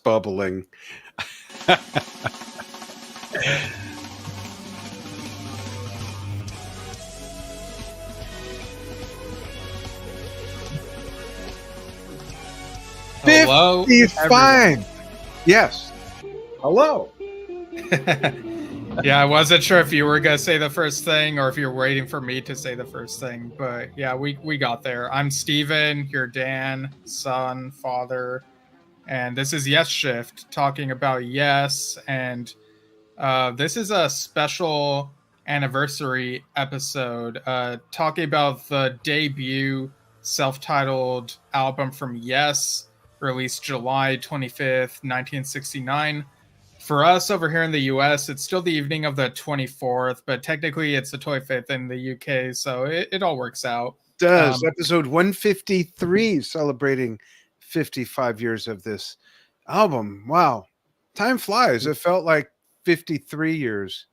bubbling. Hello, 55. Yes. Hello. Yeah, I wasn't sure if you were gonna say the first thing or if you were waiting for me to say the first thing, but yeah, we got there. I'm Steven, your Dan, son, father, and this is Yesshift talking about Yes, and this is a special anniversary episode talking about the debut self-titled album from Yes, released July 25th, 1969. For us over here in the US, it's still the evening of the 24th, but technically it's the 25th in the UK, so it all works out. Episode 153, celebrating 55 years of this album. Wow. Time flies. It felt like 53 years.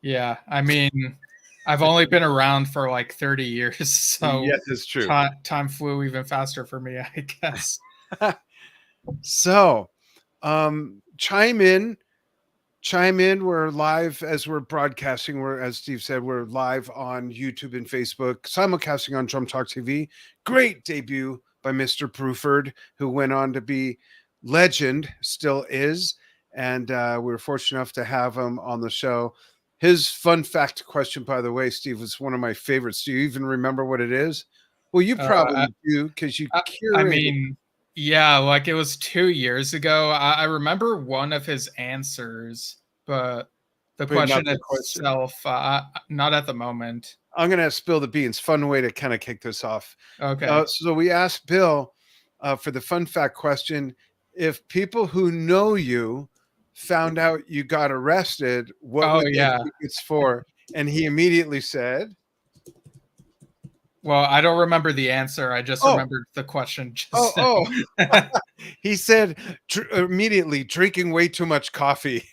Yeah, I mean, I've only been around for like 30 years, so yes, it's true. Time flew even faster for me, I guess. So, chime in. We're live as we're broadcasting. As Steve said, we're live on YouTube and Facebook, simulcasting on Drum Talk TV. Great debut by Mr. Bruford, who went on to be legend, still is. And we were fortunate enough to have him on the show. His fun fact question, by the way, Steve, was one of my favorites. Do you even remember what it is? Well, you probably do, because you curated. I mean, yeah, like it was 2 years ago. I remember one of his answers, but the question itself, not at the moment. I'm going to spill the beans. Fun way to kind of kick this off. Okay. So we asked Bill for the fun fact question. If people who know you found out you got arrested, what would they think it's for? And he immediately said, well, I don't remember the answer. I just remembered the question. He said immediately, drinking way too much coffee.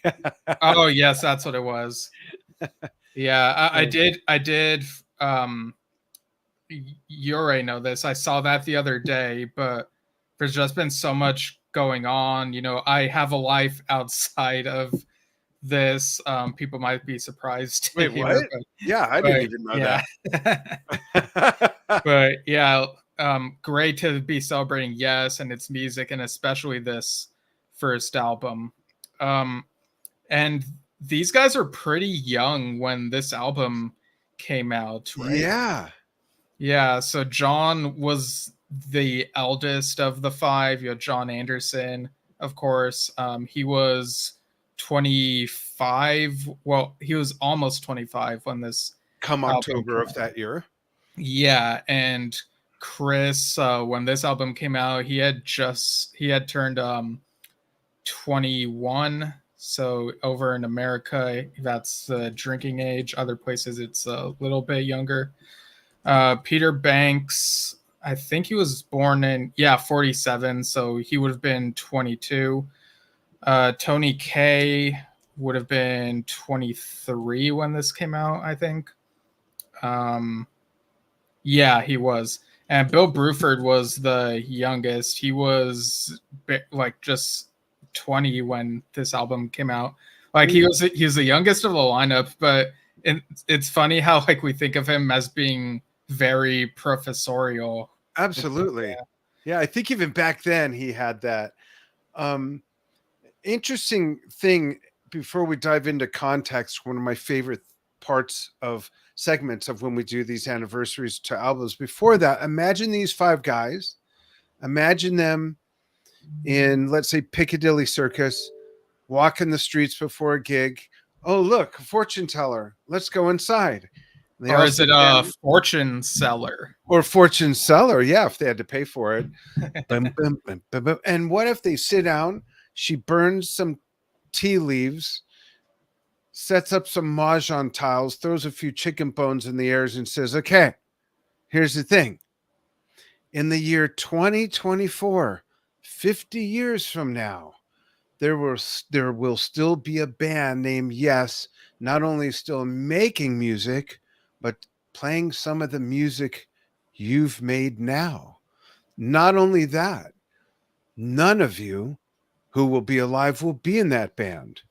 Oh, yes, that's what it was. Yeah, I did. You already know this. I saw that the other day, but there's just been so much going on. You know, I have a life outside of this. People might be surprised. Wait, what? Yeah, I didn't even know that. But yeah, great to be celebrating Yes and its music, and especially this first album. And these guys are pretty young when this album came out, right? Yeah, so John was the eldest of the five. You had John Anderson, of course. He was 25. Well, he was almost 25 when this October of that year. Yeah, and Chris, when this album came out, he had turned 21. So over in America, that's the drinking age. Other places, it's a little bit younger. Peter Banks, I think he was born in 47, so he would have been 22. Tony Kaye would have been 23 when this came out, I think. Yeah, he was. And Bill Bruford was the youngest. He was like just 20 when this album came out. Like he was the youngest of the lineup, but it's funny how like we think of him as being very professorial. Absolutely. Yeah, I think even back then he had that. Interesting thing, before we dive into context, one of my favorite parts of segments of when we do these anniversaries to albums. Before that, imagine these five guys. Imagine them in, let's say, Piccadilly Circus, walking the streets before a gig. Oh, look, a fortune teller. Let's go inside. Or is it a fortune seller? Or fortune seller, yeah, if they had to pay for it. And what if they sit down, she burns some tea leaves, sets up some mahjong tiles, throws a few chicken bones in the air and says, okay, here's the thing. In the year 2024, 50 years from now, there will still be a band named Yes, not only still making music, but playing some of the music you've made now. Not only that, none of you who will be alive will be in that band.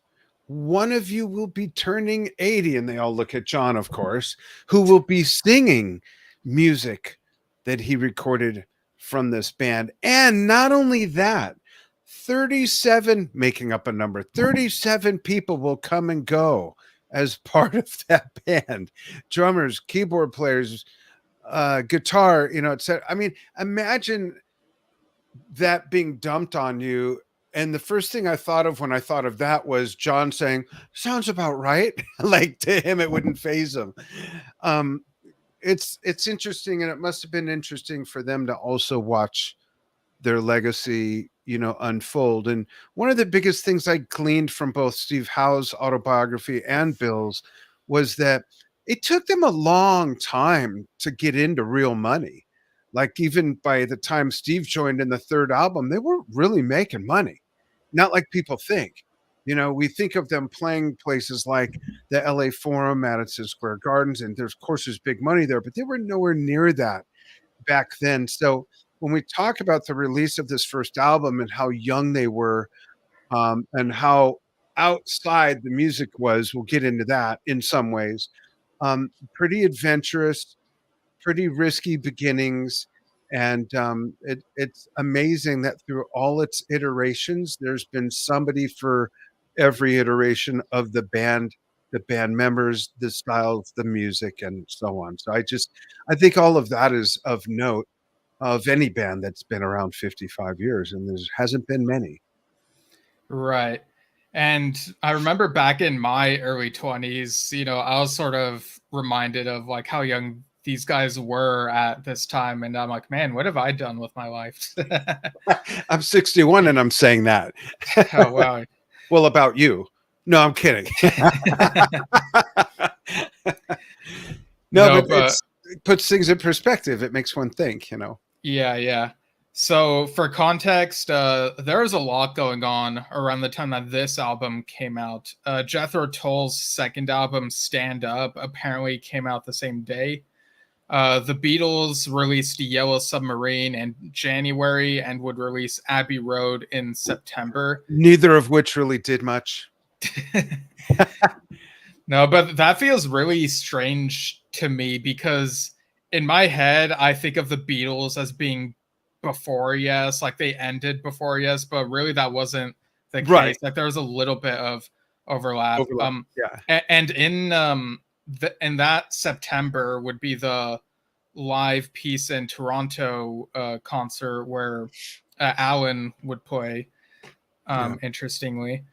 One of you will be turning 80, and they all look at John, of course, who will be singing music that he recorded from this band. And not only that, 37, making up a number, 37 people will come and go as part of that band. Drummers, keyboard players, guitar, etc. I mean, imagine that being dumped on you. And the first thing I thought of when I thought of that was John saying, "Sounds about right." Like, to him, it wouldn't phase him. Um, it's interesting, and it must have been interesting for them to also watch their legacy, unfold. And one of the biggest things I gleaned from both Steve Howe's autobiography and Bill's was that it took them a long time to get into real money. Like, even by the time Steve joined in the third album, they weren't really making money. Not like people think. We think of them playing places like the LA Forum, Madison Square Gardens, and of course there's big money there, but they were nowhere near that back then. So when we talk about the release of this first album and how young they were, and how outside the music was, we'll get into that in some ways. Pretty adventurous, pretty risky beginnings. And it's amazing that through all its iterations, there's been somebody for every iteration of the band members, the styles, the music, and so on. So I think all of that is of note of any band that's been around 55 years, and there hasn't been many. Right. And I remember back in my early 20s, I was sort of reminded of like how young these guys were at this time. And I'm like, man, what have I done with my life? I'm 61 and I'm saying that. Oh, wow. Well, about you. No, I'm kidding. No, but it puts things in perspective. It makes one think, Yeah, yeah. So for context, there was a lot going on around the time that this album came out. Jethro Tull's second album, Stand Up, apparently came out the same day. The Beatles released Yellow Submarine in January and would release Abbey Road in September. Neither of which really did much. No, but that feels really strange to me because in my head, I think of the Beatles as being before Yes, like they ended before Yes, but really that wasn't the Right. case. Like there was a little bit of overlap. Yeah. And in that September would be the live piece in Toronto concert where Alan would play. Interestingly.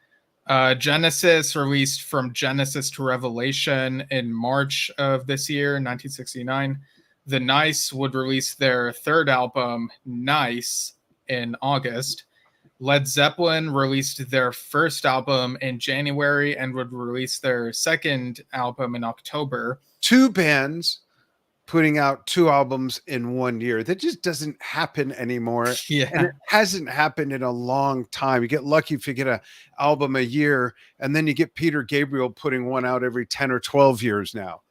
Genesis released From Genesis to Revelation in March of this year, 1969. The Nice would release their third album, Nice, in August. Led Zeppelin released their first album in January and would release their second album in October. Two bands putting out two albums in 1 year. That just doesn't happen anymore. Yeah. And it hasn't happened in a long time. You get lucky if you get an album a year, and then you get Peter Gabriel putting one out every 10 or 12 years now.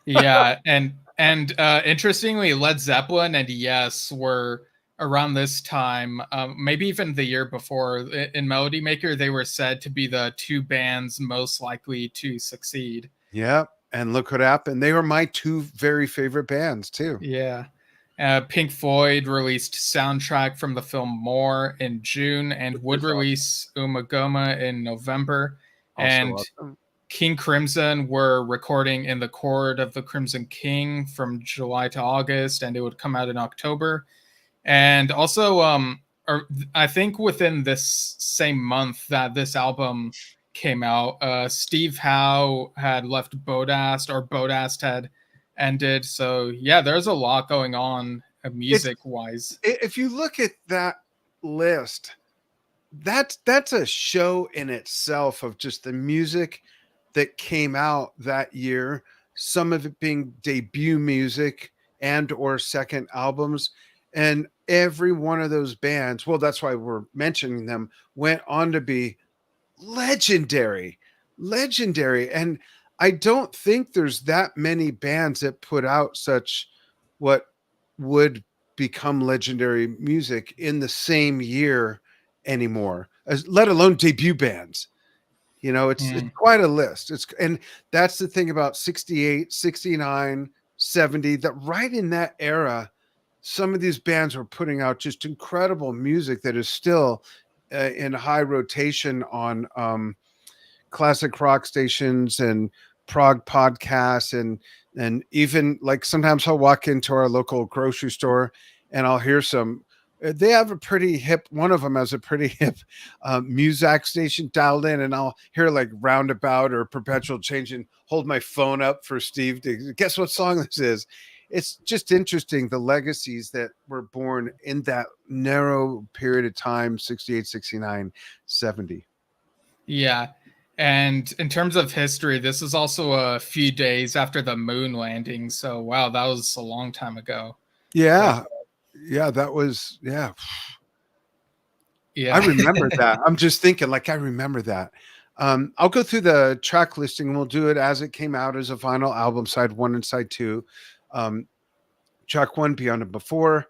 Yeah. And interestingly, Led Zeppelin and Yes were around this time, maybe even the year before. In Melody Maker, they were said to be the two bands most likely to succeed. Yeah. And look what happened. They were my two very favorite bands, too. Yeah. Pink Floyd released Soundtrack from the film More in June and would release Umagoma in November. Also and awesome. King Crimson were recording in the Court of the Crimson King from July to August, and it would come out in October. And also, I think within this same month that this album came out, Steve Howe had left Bodast, or Bodast had ended. So yeah, there's a lot going on music wise. If you look at that list, that's a show in itself of just the music that came out that year, some of it being debut music and or second albums. And every one of those bands, well, that's why we're mentioning them, went on to be legendary. And I don't think there's that many bands that put out such what would become legendary music in the same year anymore. let alone debut bands. It's Mm. quite a list. And that's the thing about 68, 69, 70, that right in that era, some of these bands were putting out just incredible music that is still in high rotation on classic rock stations and prog podcasts, and even like sometimes I'll walk into our local grocery store and I'll hear some. They have a pretty hip. One of them has a pretty hip music station dialed in, and I'll hear like Roundabout or Perpetual Change, and hold my phone up for Steve to guess what song this is. It's just interesting the legacies that were born in that narrow period of time, 68, 69, 70. Yeah. And in terms of history, this is also a few days after the moon landing. So, wow, that was a long time ago. But Yeah, yeah, that was, yeah. I yeah. remember that. I'm just thinking, like, I remember that. I'll go through the track listing and we'll do it as it came out as a vinyl album, side one and side two. Um, track one, Beyond and Before,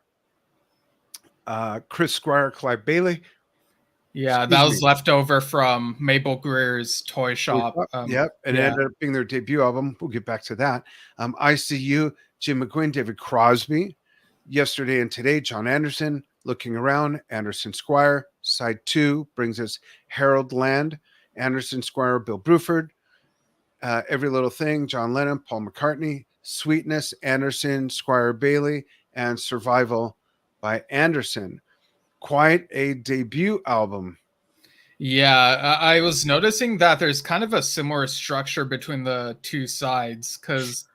Chris Squire, Clive Bailey. Yeah, that Excuse was me. left over from Mabel Greer's toy shop. Yep, and it Yeah. ended up being their debut album. We'll get back to that. ICU, Jim McGuinn, David Crosby, Yesterday and Today, John Anderson, Looking Around, Anderson Squire. Side two brings us Harold Land, Anderson Squire, Bill Bruford, Every Little Thing, John Lennon, Paul McCartney, Sweetness, Anderson, Squire Bailey, and Survival by Anderson. Quite a debut album. Yeah, I was noticing that there's kind of a similar structure between the two sides because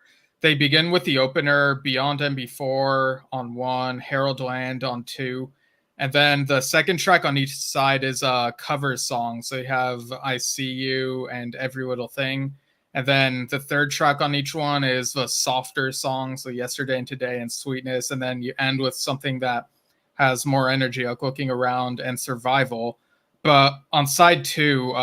they begin with the opener Beyond and Before on one, Harold Land on two, and then the second track on each side is a cover song. So you have I See You and Every Little Thing. And then the third track on each one is the softer song. So Yesterday and Today and Sweetness. And then you end with something that has more energy, like Looking Around and Survival. But on side two,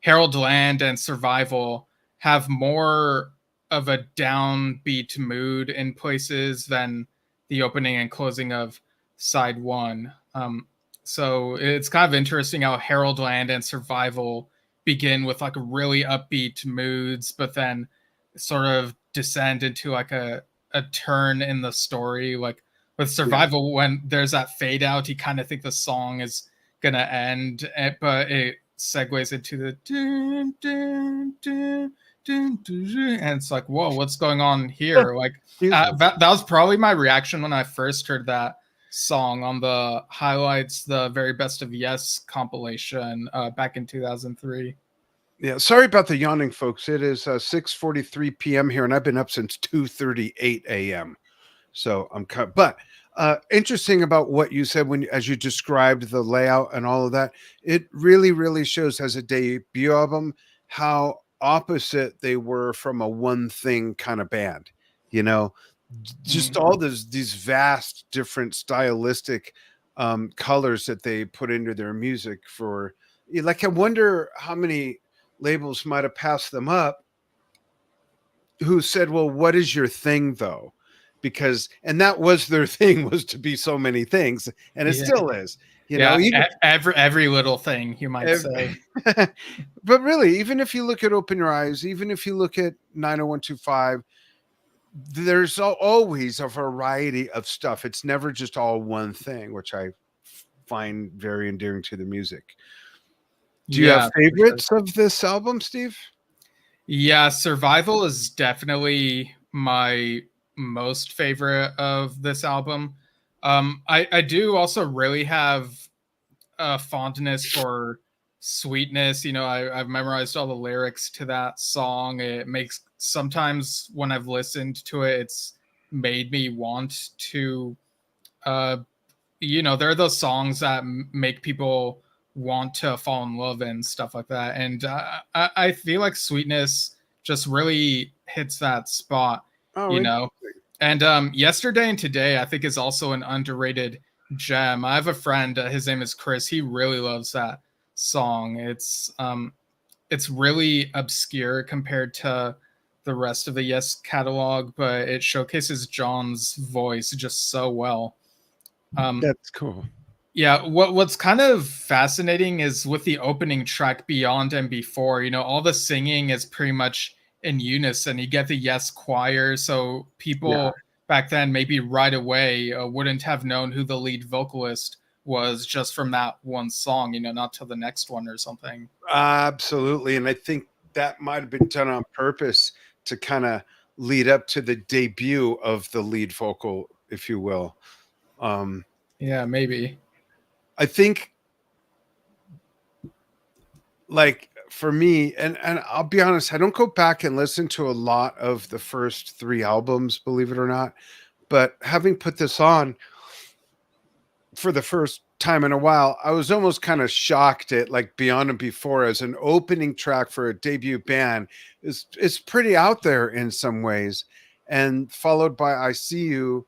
Harold Land and Survival have more of a downbeat mood in places than the opening and closing of side one. So it's kind of interesting how Harold Land and Survival begin with like really upbeat moods, but then sort of descend into like a turn in the story. Like with Yeah. Survival, when there's that fade out, you kind of think the song is gonna end, but it segues into the dun, dun, dun, dun, dun, dun, and it's like, whoa, what's going on here? Like that was probably my reaction when I first heard that song on the highlights, the very best of Yes compilation back in 2003. Yeah, sorry about the yawning, folks. It is 6:43 p.m. here, and I've been up since 2:38 a.m. So I'm cut. But interesting about what you said when, as you described the layout and all of that, it really, really shows as a debut album how opposite they were from a one thing kind of band. You know, just all these vast different stylistic colors that they put into their music. For like, I wonder how many labels might have passed them up who said, well, what is your thing though? Because, and that was their thing, was to be so many things, and it Yeah, still is, yeah, even every little thing you might say. but really, even if you look at Open Your Eyes, even if you look at 90125, there's always a variety of stuff. It's never just all one thing, which I find very endearing to the music. Do you have Yeah, favorites of this album, Steve? yeah, Survival is definitely my most favorite of this album. I do also really have a fondness for Sweetness. You know, I've memorized all the lyrics to that song. It makes sometimes when I've listened to it, it's made me want to uh, there are those songs that make people want to fall in love and stuff like that. And I feel like Sweetness just really hits that spot, Oh, you know. interesting. And Yesterday and Today, I think, is also an underrated gem. I have a friend, his name is Chris. He really loves that song. It's really obscure compared to the rest of the Yes catalog, but it showcases John's voice just so well. That's cool. Yeah, what's kind of fascinating is with the opening track Beyond and Before, all the singing is pretty much in unison. You get the Yes choir, so Yeah, people back then maybe right away wouldn't have known who the lead vocalist was just from that one song, not till the next one or something. absolutely. And I think that might have been done on purpose to kind of lead up to the debut of the lead vocal, if you will. Um, Yeah, maybe. I think, like for me, and I'll be honest, I don't go back and listen to a lot of the first three albums, believe it or not. But having put this on for the first time in a while, I was almost kind of shocked at like Beyond and Before as an opening track for a debut band is it's pretty out there in some ways. And followed by I See You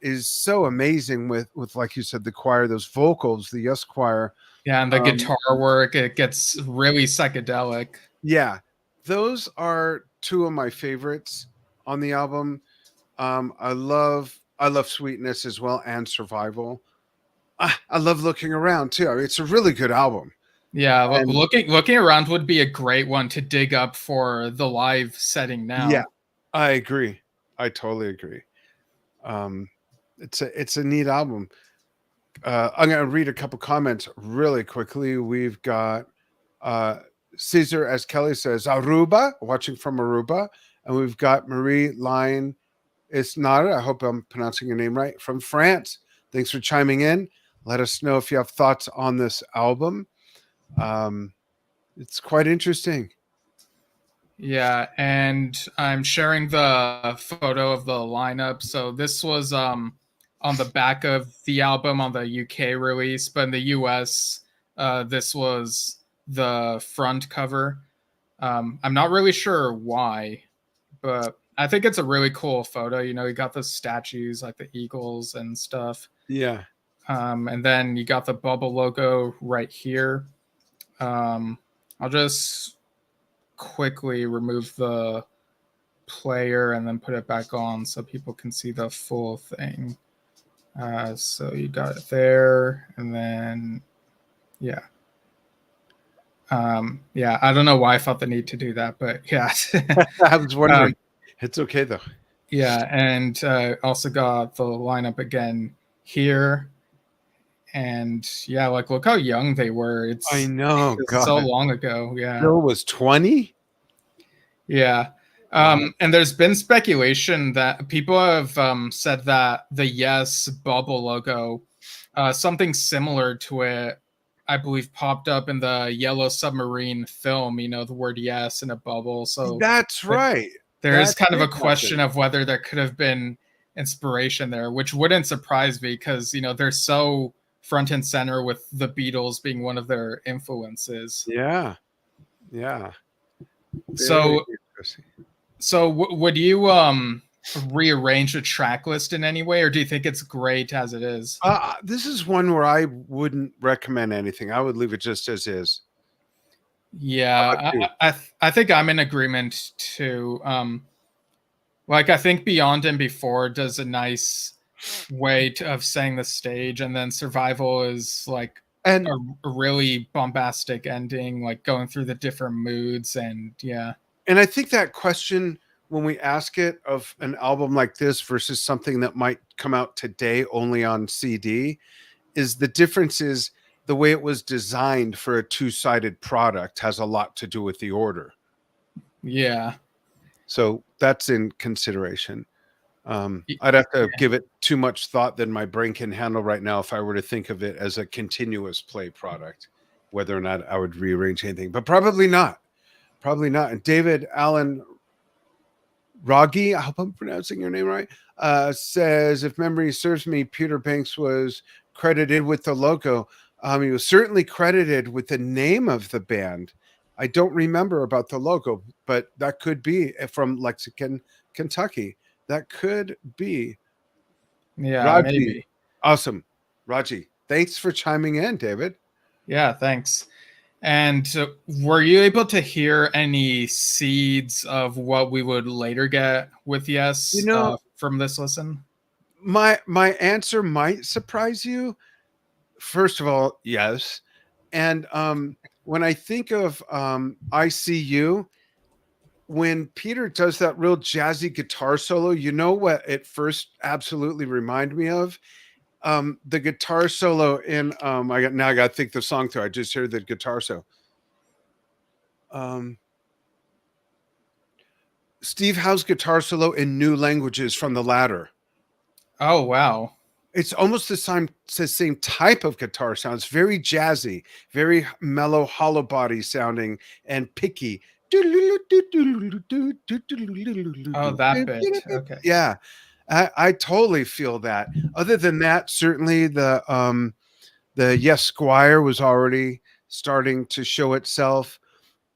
is so amazing with like you said, the choir, those vocals, the Yes choir. Yeah, and the Um, guitar work, it gets really psychedelic. yeah, those are two of my favorites on the album. I love Sweetness as well and Survival. I love Looking Around too. I mean, it's a really good album. Yeah, And looking around would be a great one to dig up for the live setting yeah, now. I agree. I totally agree. Um, it's a neat album. I'm going to read a couple comments really quickly. We've got uh, Caesar, as Kelly says, Aruba, watching from Aruba, and we've got Marie Line Isnara. I hope I'm pronouncing your name right, from France. Thanks for chiming in. Let us know if you have thoughts on this album. Um, it's quite interesting. Yeah, and I'm sharing the photo of the lineup. So this was on the back of the album on the UK release, but in the US, this was the front cover. I'm not really sure why, but I think it's a really cool photo. You got the statues like the eagles and stuff. Yeah. And then you got the bubble logo right here. I'll just quickly remove the player and then put it back on so people can see the full thing. So you got it there, and then yeah. Yeah, I don't know why I felt the need to do that, but yeah. I was wondering. um, It's okay though. yeah, and also got the lineup again here. And yeah, like look how young they were. I It's, know. it's so God. long ago. Yeah. Bill was 20. Yeah. Wow. And there's been speculation that people have said that the Yes bubble logo, something similar to it, I believe, popped up in the Yellow Submarine film, the word yes in a bubble. So That's right. there is That kind of did a question happen. of whether there could have been inspiration there, which wouldn't surprise me because, they're so front and center with the Beatles being one of their influences. Yeah. Yeah. Very So interesting. So would you rearrange the track list in any way, or do you think it's great as it is? This is one where I wouldn't recommend anything. I would leave it just as is. How about Yeah, you? I think I'm in agreement too. Like I think Beyond and Before does a nice way of setting the stage, and then Survival is like a, And a really bombastic ending, like going through the different moods, and yeah. and I think that question when we ask it of an album like this versus something that might come out today only on CD is the difference is the way it was designed for a two-sided product has a lot to do with the order. Yeah. So that's in consideration. Y- I'd have to give it too much thought than my brain can handle right now if I were to think of it as a continuous play product, whether or not I would rearrange anything, but probably not. Probably not. And David Allen Rogge, I hope I'm pronouncing your name right, says, if memory serves me, Peter Banks was credited with the logo. He was certainly credited with the name of the band. I don't remember about the logo, but that could be from Lexington, Kentucky. That could be. Yeah, Raji. maybe. Awesome. Raji, thanks for chiming in, David. Yeah, thanks. And were you able to hear any seeds of what we would later get with You Yes know, from this listen? my answer might surprise you. First of all, yes. And when I think of I See You, when Peter does that real jazzy guitar solo, you know what it first absolutely reminded me of? The guitar solo in I got to think the song through. I just heard the guitar solo. Um, Steve Howe's guitar solo in New Languages from The Ladder. Oh wow. It's almost the same type of guitar sound. It's very jazzy, very mellow, hollow body sounding, and picky. Oh, that bit. Okay. Yeah, I totally feel that. Other than that, certainly the Yes Squire was already starting to show itself,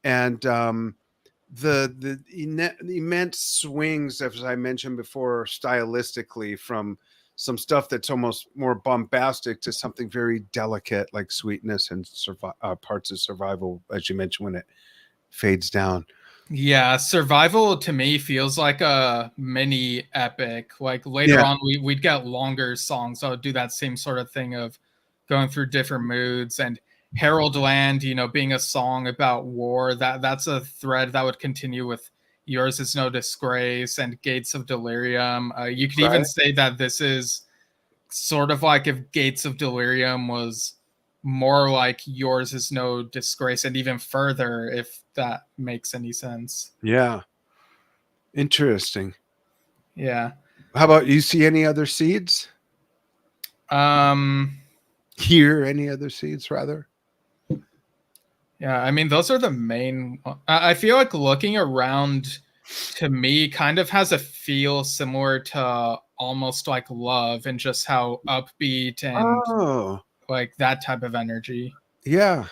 and the immense swings, as I mentioned before, stylistically from some stuff that's almost more bombastic to something very delicate like Sweetness and Parts of Survival, as you mentioned, when it fades down. Yeah, Survival to me feels like a mini epic. Like later Yeah, on, we'd get longer songs. I would do that same sort of thing of going through different moods. And Herald Land, being a song about war, that's a thread that would continue with Yours Is No Disgrace and Gates of Delirium. You could even right. say that this is sort of like if Gates of Delirium was more like Yours Is No Disgrace, and even further, if that makes any sense. Yeah, interesting. Yeah. How about you? See any other seeds? Um Hear any other seeds, rather? yeah, I mean those are the main. I feel like looking around to me kind of has a feel similar to almost like Love, and just how upbeat and Oh, like that type of energy. yeah,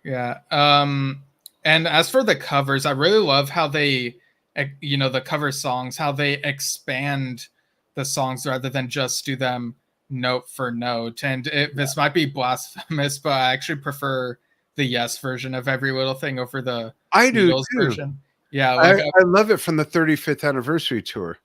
Yeah. And as for the covers, I really love how they the cover songs, how they expand the songs rather than just do them note for note. And this might be blasphemous, but I actually prefer the Yes version of Every Little Thing over the I do Beatles too. version. Yeah, I, like I love it from the 35th anniversary tour.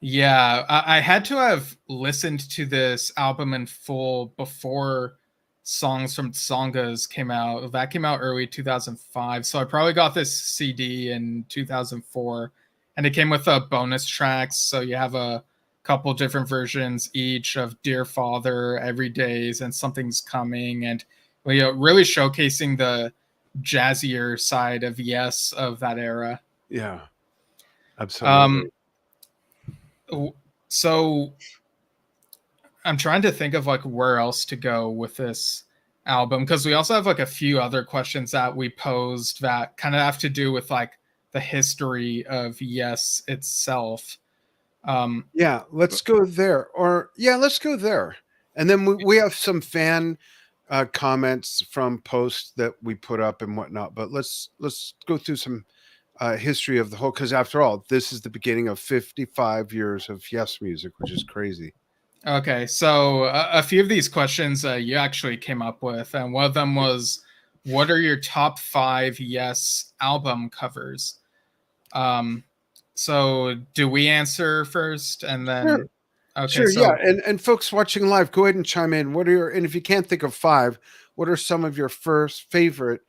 yeah, I had to have listened to this album in full before Songs from Tsongas came out. That came out early 2005. So I probably got this CD in 2004. And it came with bonus tracks. So you have a couple different versions each of Dear Father, Every Days, and Something's Coming. And really showcasing the jazzier side of Yes of that era. Yeah, Um, absolutely. so I'm trying to think of like where else to go with this album, because we also have like a few other questions that we posed that kind of have to do with like the history of Yes itself. Um, Yeah, let's go there. Or yeah, let's go there. And then we have some fan comments from posts that we put up and whatnot. But let's go through some history of the whole, because after all, this is the beginning of 55 years of Yes music, which is crazy. okay, so a few of these questions you actually came up with, and one of them was, "What are your top 5 Yes album covers?" Um, so do we answer first, and Sure. then okay, Sure, yeah, so and folks watching live, go ahead and chime in. What are your, and if you can't think of 5, what are some of your first favorite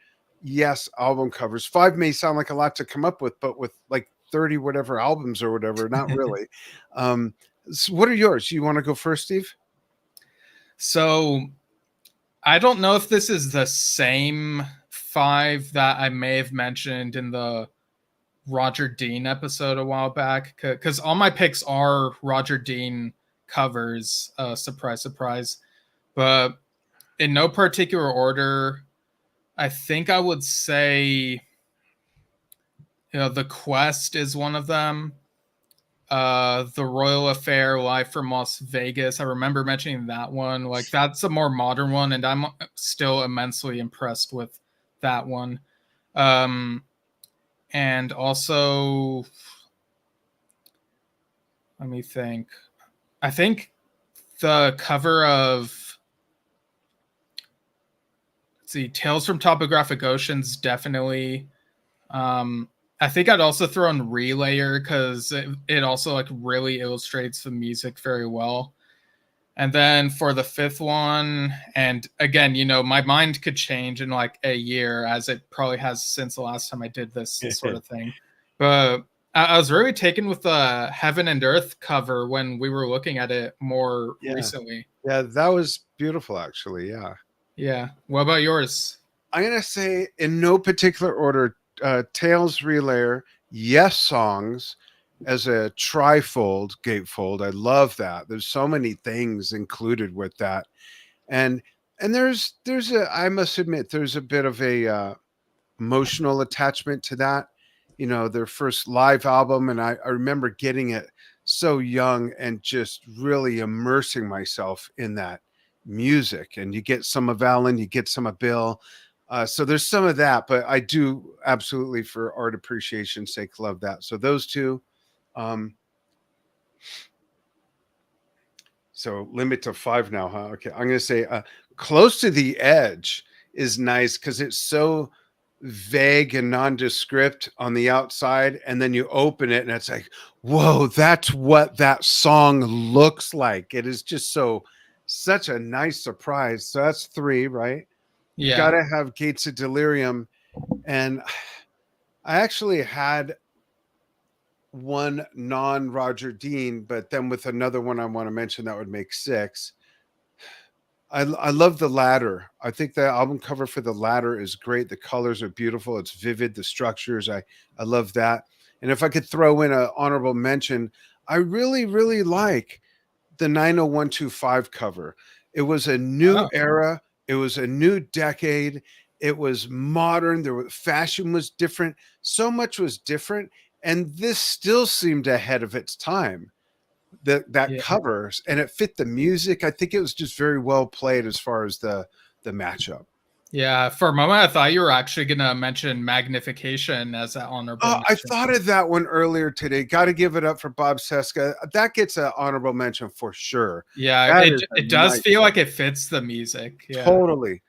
Yes album covers? 5 may sound like a lot to come up with, but with like 30 whatever albums or whatever, not really. What are yours? You want to go first, Steve? so I don't know if this is the same 5 that I may have mentioned in the Roger Dean episode a while back, because all my picks are Roger Dean covers. Surprise, surprise. But in no particular order, I think I would say, The Quest is one of them. The Royal Affair live from Las Vegas. I remember mentioning that one. Like that's a more modern one, and I'm still immensely impressed with that one. Um, and also, let me think. I think the cover of, let's see, Tales from Topographic Oceans definitely. I think I'd also throw in Relayer because it also like really illustrates the music very well. And then for the fifth one, and again, my mind could change in like a year, as it probably has since the last time I did this sort of thing. But I was really taken with the Heaven and Earth cover when we were looking at it more recently. Yeah, that was beautiful, actually. Yeah. Yeah. What about yours? I'm going to say, in no particular order, Tails Relayer, Yes Songs as a trifold gatefold. I love that. There's so many things included with that. And there's I must admit, there's a bit of a emotional attachment to that. Their first live album, and I remember getting it so young and just really immersing myself in that music. And you get some of Alan, you get some of Bill. So there's some of that, but I do absolutely, for art appreciation's sake, love that. So those two. So limit to 5 now, huh? Okay, I'm going to say Close to the Edge is nice because it's so vague and nondescript on the outside, and then you open it and it's like, whoa, that's what that song looks like. It is just such a nice surprise. So that's 3, right? Yeah. Gotta have Gates of Delirium. And I actually had one non-Roger Dean, but then with another one I want to mention, that would make 6. I love The Ladder. I think the album cover for The Ladder is great. The colors are beautiful. It's vivid. The structures, I love that. And if I could throw in an honorable mention, I really, really like the 90125 cover. It was a new era. It was a new decade. It was modern. Fashion was different. So much was different. And this still seemed ahead of its time. That covers, and it fit the music. I think it was just very well played as far as the matchup. Yeah, for a moment I thought you were actually gonna mention Magnification as an honorable mention. I thought of that one earlier today. Got to give it up for Bob Seska. That gets an honorable mention for sure. Yeah, it does feel like it fits the music. Yeah. Totally.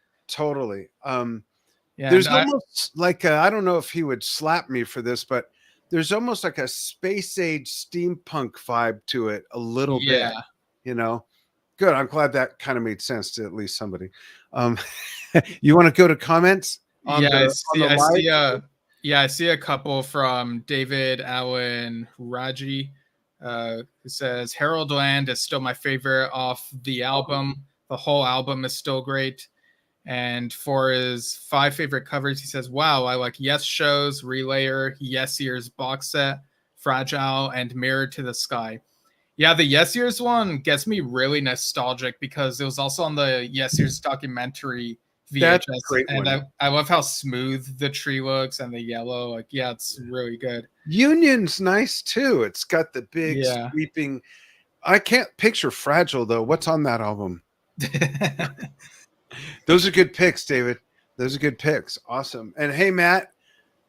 There's almost like I don't know if he would slap me for this, but there's almost like a space age steampunk vibe to it a little bit, Good. I'm glad that kind of made sense to at least somebody. You want to go to comments? I see a couple from David Allen Raji, who says Harold Land is still my favorite off the album. The whole album is still great. And for his 5 favorite covers, he says, wow, I like Yes Shows, Relayer, Yes Years box set, Fragile, and Mirror to the Sky. Yeah, the Yes Years one gets me really nostalgic because it was also on the Yes Years documentary VHS. That's a great and one. I love how smooth the tree looks and the yellow. Like, yeah, it's really good. Union's nice too. It's got the big sweeping. I can't picture Fragile though. What's on that album? Those are good picks, David. Those are good picks. Awesome. And hey, Matt,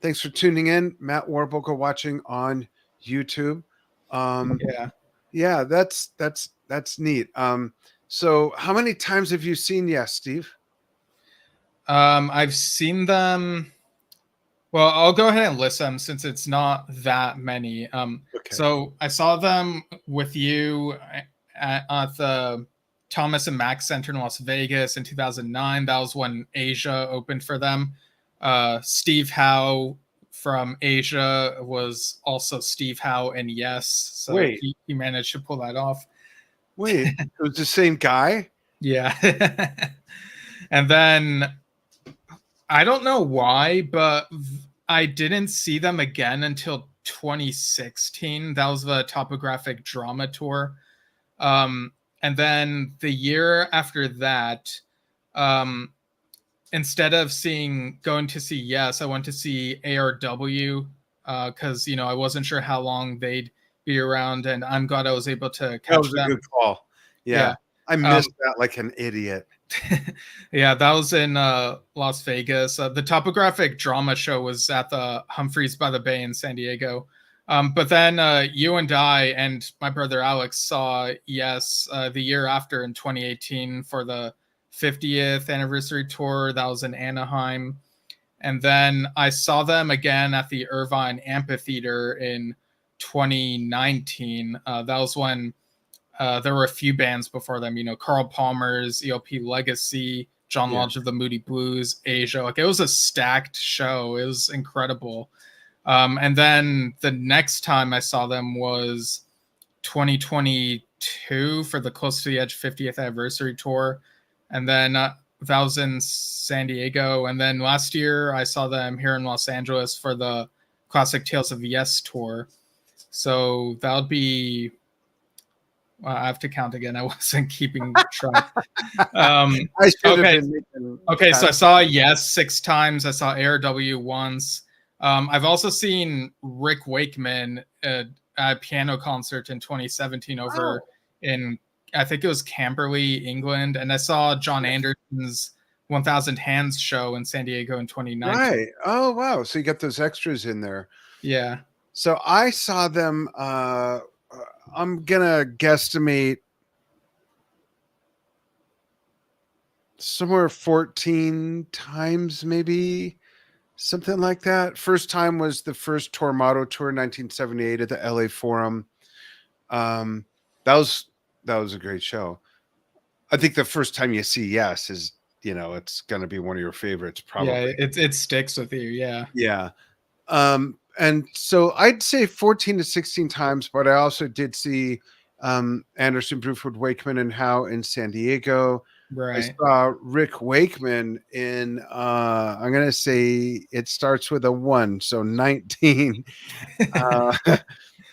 thanks for tuning in. Matt Warburger watching on YouTube. Yeah, that's neat. So how many times have you seen Yes, Steve? I've seen them. Well, I'll go ahead and list them since it's not that many. Okay. So I saw them with you at the Thomas and Mack Center in Las Vegas in 2009. That was when Asia opened for them. Steve Howe from Asia was also Steve Howe and Yes. So he managed to pull that off. Wait, it was the same guy? Yeah. And then I don't know why, but I didn't see them again until 2016. That was the Topographic Drama Tour. And then the year after that, instead of going to see Yes, I went to see ARW because, I wasn't sure how long they'd be around, and I'm glad I was able to catch them. That was a good call. Yeah. I missed that like an idiot. Yeah, that was in Las Vegas. The Topographic Drama Show was at the Humphreys by the Bay in San Diego. But then you and I and my brother Alex saw Yes the year after in 2018 for the 50th anniversary tour. That was in Anaheim. And then I saw them again at the Irvine Amphitheater in 2019. That was when there were a few bands before them. Carl Palmer's ELP Legacy, John Yeah. Lodge of the Moody Blues, Asia. Like, it was a stacked show. It was incredible. And then the next time I saw them was 2022 for the Close to the Edge 50th anniversary tour. And then that was in San Diego. And then last year I saw them here in Los Angeles for the Classic Tales of Yes tour. So that would be, I have to count again. I wasn't keeping track. I should have Okay. been making Okay, so I saw Yes 6 times. I saw ARW once. I've also seen Rick Wakeman at a piano concert in 2017 over in, I think it was Camberley, England. And I saw John Anderson's 1000 Hands show in San Diego in 2019. Right. Oh, wow. So you got those extras in there. Yeah. So I saw them, I'm going to guesstimate somewhere 14 times, maybe something like that. First time was the first Tormato tour, 1978 at the LA Forum. That was a great show. I think the first time you see Yes is, it's going to be one of your favorites, probably. Yeah, it sticks with you. Yeah. Yeah. And so I'd say 14 to 16 times, but I also did see Anderson, Bruford, Wakeman, and Howe in San Diego. Right. I saw Rick Wakeman in, I'm going to say it starts with a 1, so 19.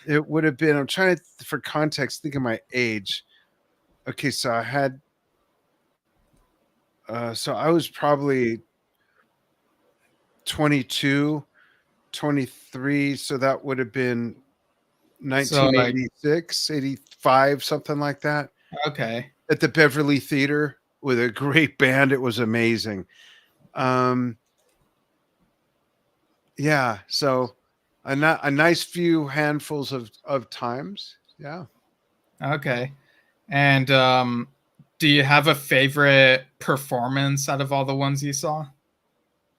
It would have been, I'm trying to, for context, think of my age. Okay, so I had, so I was probably 22, 23, so that would have been 1986, 85, something like that. Okay. At the Beverly Theater with a great band. It was amazing. Yeah, so a nice few handfuls of times. Yeah. Okay. And do you have a favorite performance out of all the ones you saw?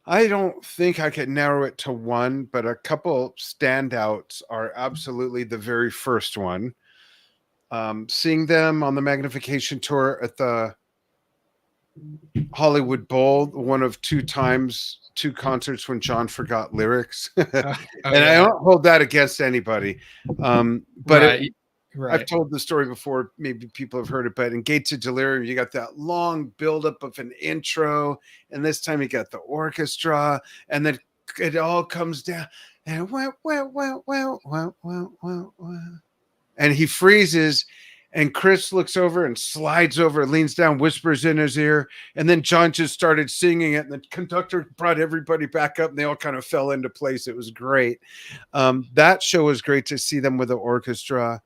I don't think I could narrow it to one, but a couple standouts are absolutely the very first one. Seeing them on the Magnification tour at the Hollywood Bowl, one of 2 concerts when John forgot lyrics. And I don't hold that against anybody. But I've told the story before, maybe people have heard it, but in Gates of Delirium, you got that long buildup of an intro, and this time you got the orchestra, and then it all comes down, and and he freezes, and Chris looks over and slides over, leans down, whispers in his ear, and then John just started singing it, and the conductor brought everybody back up, and they all kind of fell into place. It was great. That show was great to see them with the orchestra.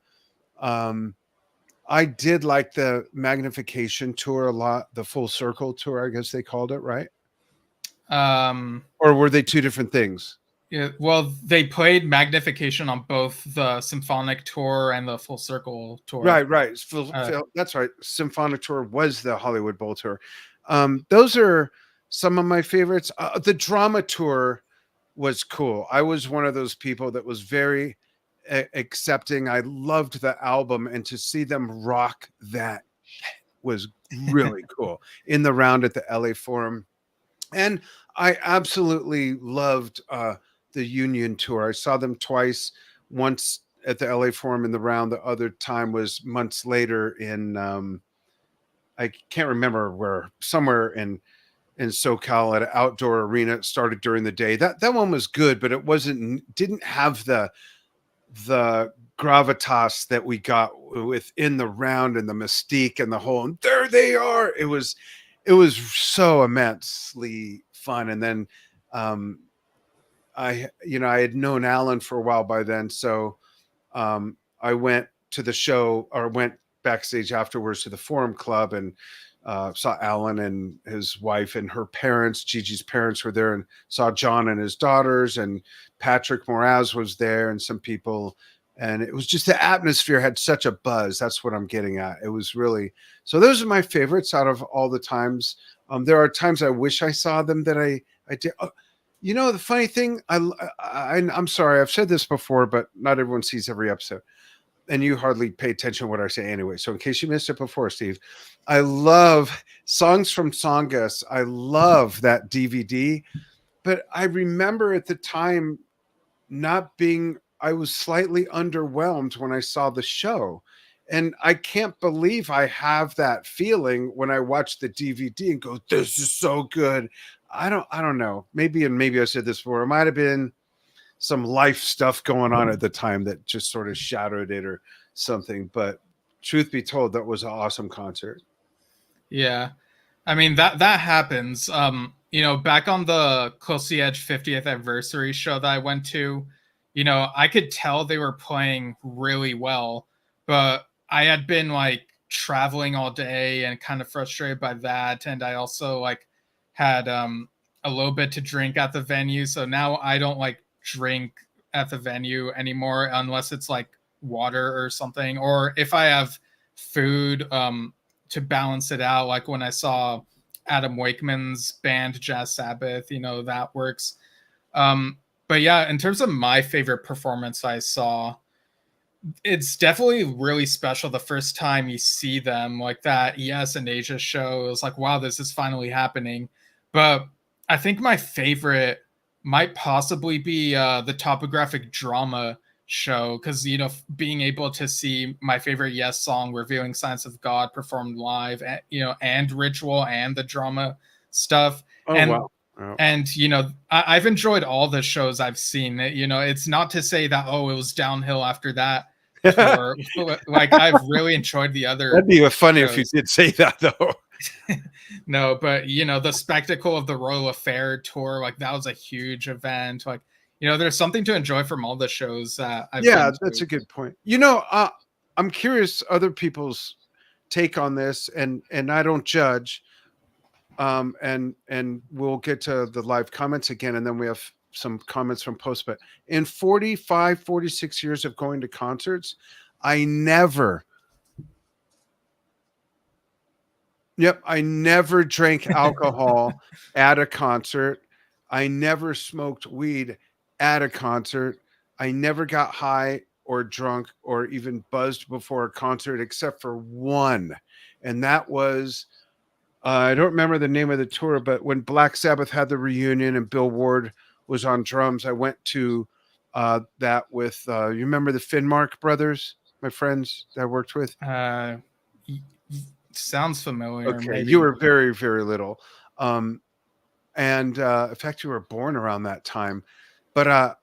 I did like the Magnification tour a lot, the Full Circle tour, I guess they called it, right? Or were they 2 different things? Yeah, well, they played Magnification on both the Symphonic tour and the Full Circle tour. Right. That's right. Symphonic tour was the Hollywood Bowl tour. Those are some of my favorites. The drama tour was cool. I was one of those people that was very accepting. I loved the album, and to see them rock that was really cool in the round at the LA Forum. And I absolutely loved the Union tour. I saw them twice, once at the LA Forum in the round. The other time was months later in, I can't remember where, somewhere in SoCal at an outdoor arena. It started during the day. That one was good, but it didn't have the gravitas that we got within the round and the mystique and the whole, and there they are. It was so immensely fun. And then I had known Alan for a while by then, so I went to the show, or went backstage afterwards to the Forum Club, and saw Alan and his wife and her parents. Gigi's parents were there, and saw John and his daughters, and Patrick Moraz was there, and some people. And it was just, the atmosphere had such a buzz. That's what I'm getting at. It was really, so those are my favorites out of all the times. There are times I wish I saw them that I did. The funny thing, I'm sorry, I've said this before, but not everyone sees every episode. and you hardly pay attention to what I say anyway. So in case you missed it before, Steve, I love Songs from Songus. I love that DVD, but I remember at the time not being, I was slightly underwhelmed when I saw the show. And I can't believe I have that feeling when I watch the DVD and go, this is so good. I don't know. Maybe I said this before. It might have been some life stuff going on at the time that just sort of shadowed it or something. But truth be told, that was an awesome concert. Yeah. I mean that happens. Back on the Close to the Edge 50th anniversary show that I went to, I could tell they were playing really well, but I had been like traveling all day and kind of frustrated by that, and I also like had a little bit to drink at the venue, so now I don't like drink at the venue anymore unless it's like water or something, or if I have food to balance it out, like when I saw Adam Wakeman's band Jazz Sabbath, that works. But yeah, in terms of my favorite performance I saw, it's definitely really special the first time you see them, like that Yes and Asia show. It was like, wow, this is finally happening. But I think my favorite might possibly be the Topographic Drama show, because being able to see my favorite Yes song, Revealing Signs of God, performed live, and Ritual and the drama stuff. Oh, and wow. Oh. and I've enjoyed all the shows I've seen. It's not to say that it was downhill after that tour. Like, I've really enjoyed the other That'd be funny shows. if you did say that, though. No, but the spectacle of the Royal Affair tour, like that was a huge event. Like, there's something to enjoy from all the shows that I've been to. That's a good point. I'm curious other people's take on this, and I don't judge. And we'll get to the live comments again, and then we have some comments from post. But in 45, 46 years of going to concerts, I never drank alcohol at a concert. I never smoked weed at a concert. I never got high or drunk or even buzzed before a concert except for one. And that was, I don't remember the name of the tour, but when Black Sabbath had the reunion and Bill Ward was on drums, I went to that with, you remember the Finmark brothers, my friends that I worked with? Sounds familiar. Okay, maybe. you were very, very little. And in fact, you were born around that time. But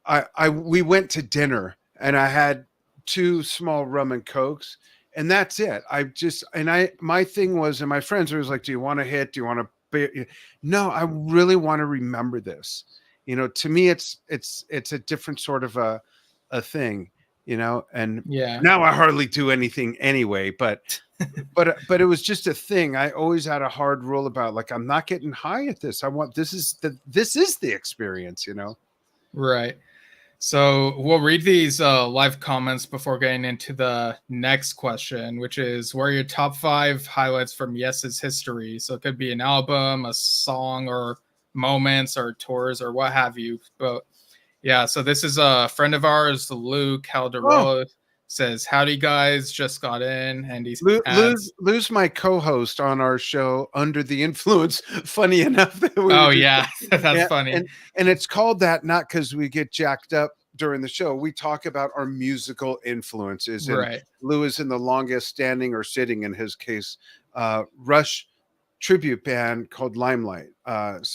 we went to dinner, and I had 2 small rum and cokes, and that's it. My thing was, and my friends were like, "Do you want to hit? Do you want to?" No, I really want to remember this. To me, it's a different sort of a thing. And Yeah. now I hardly do anything anyway, but it was just a thing. I always had a hard rule about, like, I'm not getting high at this. This is the experience, Right. So we'll read these live comments before getting into the next question, which is, what are your top 5 highlights from Yes's history? So it could be an album, a song, or moments, or tours, or what have you. But yeah, so this is a friend of ours, Lou Calderola, says, howdy guys, just got in, and he adds, Lou's my co-host on our show, Under the Influence. Funny enough that that's funny. And it's called that not because we get jacked up during the show. We talk about our musical influences, and right. Lou is in the longest standing, or sitting in his case, Rush tribute band called Limelight. What's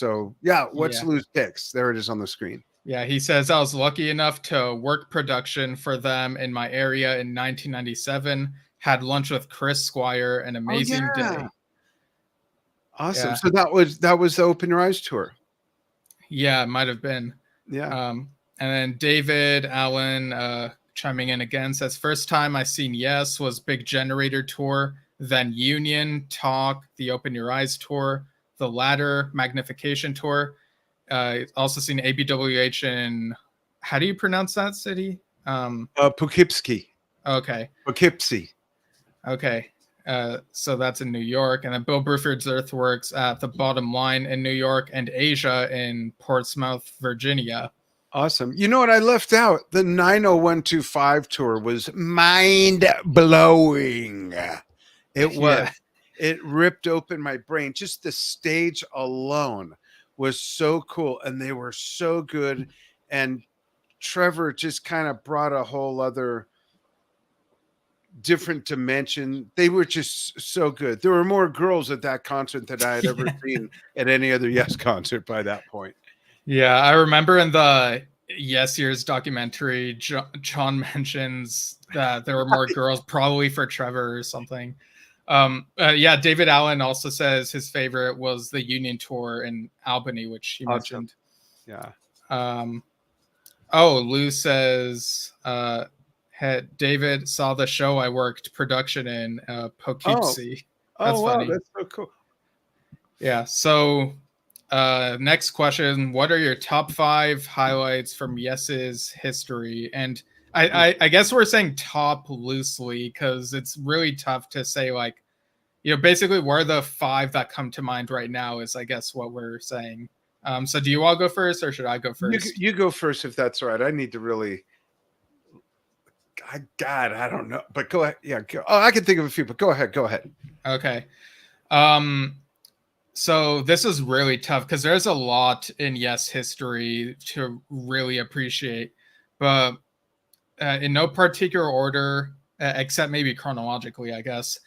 Lou's picks? There it is on the screen. Yeah, he says, I was lucky enough to work production for them in my area in 1997. Had lunch with Chris Squire, an amazing day. Awesome. Yeah. So that was the Open Your Eyes tour. Yeah, it might have been. Yeah. And then David Allen chiming in again says, first time I seen Yes was Big Generator tour, then Union, Talk, the Open Your Eyes tour, the latter Magnification tour. Also seen ABWH in, how do you pronounce that city? Poughkeepsie. Okay. Poughkeepsie. Okay. So that's in New York. And then Bill Bruford's Earthworks at the Bottom Line in New York, and Asia in Portsmouth, Virginia. Awesome. You know what I left out? The 90125 tour was mind blowing. It Yeah. was. It ripped open my brain. Just the stage alone was so cool, and they were so good. And Trevor just kind of brought a whole other different dimension. They were just so good. There were more girls at that concert than I had ever seen at any other Yes concert by that point. Yeah, I remember in the Yes Years documentary, John mentions that there were more girls, probably for Trevor or something. Yeah, David Allen also says his favorite was the Union tour in Albany, which he Awesome. mentioned. Yeah. Oh, Lou says David saw the show I worked production in Poughkeepsie. That's Wow, funny. that's so cool. Yeah. So, next question: what are your top 5 highlights from Yes's history? And I guess we're saying top loosely because it's really tough to say. Like, basically, what are the 5 that come to mind right now? Is I guess what we're saying. So, do you all go first, or should I go first? You go first if that's all right. I need to really. God, I don't know, but go ahead. Yeah. Go. Oh, I can think of a few, but go ahead. Go ahead. Okay. So this is really tough because there's a lot in Yes history to really appreciate, but in no particular order, except maybe chronologically, I guess.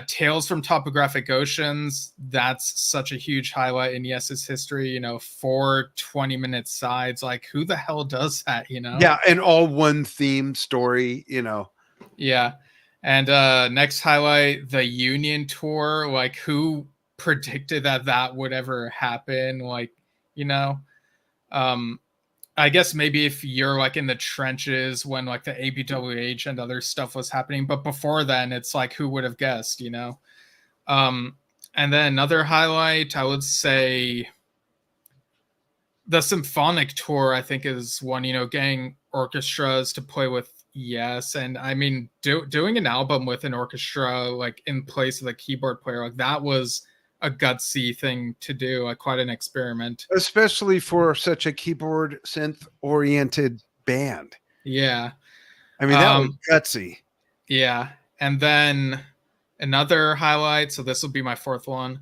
Tales from Topographic Oceans, that's such a huge highlight in Yes's history. 4 20-minute sides. Like, who the hell does that, Yeah, and all one theme story, Yeah. And next highlight, the Union tour. Like, who predicted that would ever happen? Like, you know, um, I guess maybe if you're like in the trenches when like the ABWH and other stuff was happening, but before then, it's like, who would have guessed? Um, and then another highlight, I would say, the symphonic tour. I think is one. Getting orchestras to play with. Yes, and I mean, doing an album with an orchestra like in place of the keyboard player, like that was a gutsy thing to do, like quite an experiment. especially for such a keyboard synth oriented band. Yeah. I mean, that was Um, gutsy. yeah. And then another highlight, so this will be my 4th one.